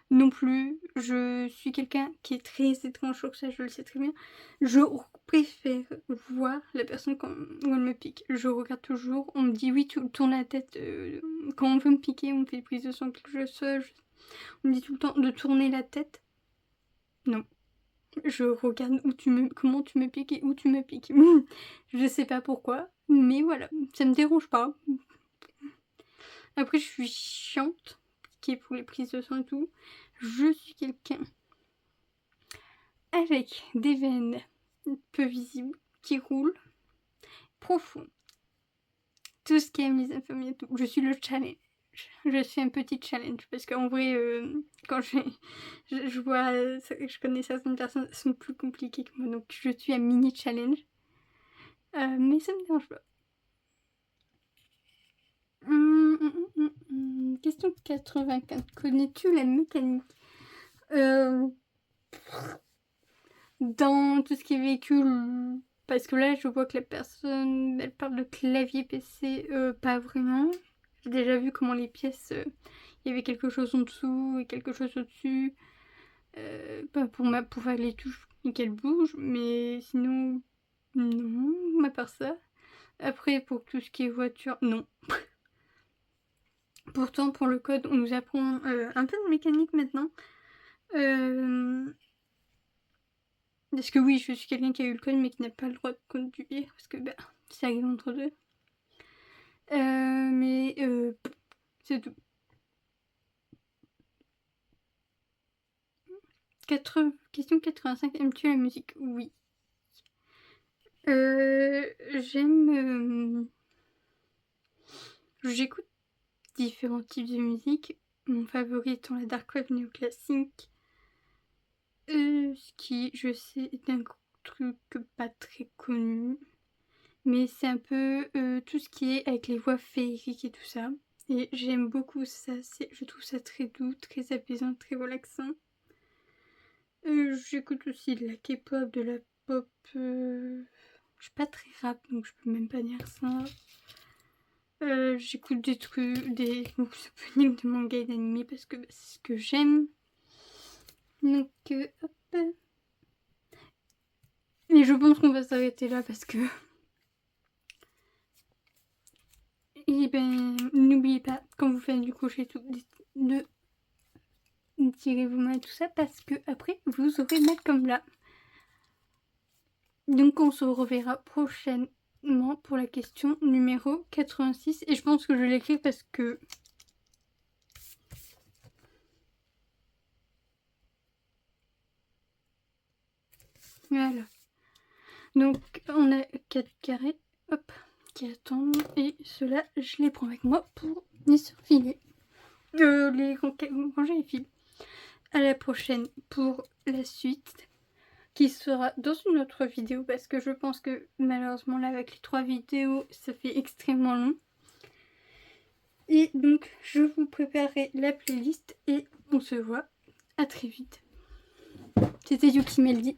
non plus. Je suis quelqu'un qui est très étrange sur ça, je le sais très bien. Je préfère voir la personne quand elle me pique. Je regarde toujours, on me dit oui, tu tournes la tête. Quand on veut me piquer, on me fait prise de sang, quelque chose. On me dit tout le temps de tourner la tête. Non. Je regarde comment tu me piques et où tu me piques. Je sais pas pourquoi, mais voilà, ça me dérange pas. Après, je suis chiante, qui est pour les prises de sang et tout. Je suis quelqu'un avec des veines peu visibles, qui roulent, profond. Tout ce qui aime les infirmiers et tout. Je suis le challenge. Je suis un petit challenge parce qu'en vrai, quand je vois, je connais certaines personnes qui sont plus compliquées que moi, donc je suis un mini challenge. Mais ça me dérange pas. Question 84. Connais-tu la mécanique dans tout ce qui est véhicule? Parce que là, je vois que la personne, elle parle de clavier PC, pas vraiment. J'ai déjà vu comment les pièces, il y avait quelque chose en dessous et quelque chose au-dessus. Pour faire les touches et qu'elles bougent, mais sinon, non, à part ça. Après, pour tout ce qui est voiture, non. Pourtant, pour le code, on nous apprend un peu de mécanique maintenant. Parce que oui, je suis quelqu'un qui a eu le code mais qui n'a pas le droit de conduire parce que c'est arrivé entre deux. Mais c'est tout. Question 85. Aimes-tu la musique? Oui. J'écoute différents types de musique. Mon favori étant la dark wave néoclassique. Ce qui, je sais, est un truc pas très connu. Mais c'est un peu tout ce qui est avec les voix féeriques et tout ça. Et j'aime beaucoup ça. Je trouve ça très doux, très apaisant, très relaxant. J'écoute aussi de la K-pop, de la pop. Je suis pas très rap, donc je peux même pas dire ça. J'écoute des trucs, des openings de manga et d'anime parce que c'est ce que j'aime. Donc, hop. Et je pense qu'on va s'arrêter là parce que... Et n'oubliez pas, quand vous faites du crochet tout, de tirer vos mains et tout ça parce que après vous aurez mal comme là. Donc on se reverra prochainement pour la question numéro 86 et je pense que je vais l'écrire parce que voilà. Donc on a 4 carrés, hop, qui attendent et ceux-là je les prends avec moi pour les surfiler, les ranger les fils. À la prochaine pour la suite. qui sera dans une autre vidéo parce que je pense que malheureusement là avec les 3 vidéos ça fait extrêmement long. Et donc je vous préparerai la playlist et on se voit à très vite. C'était Yuki Meldy.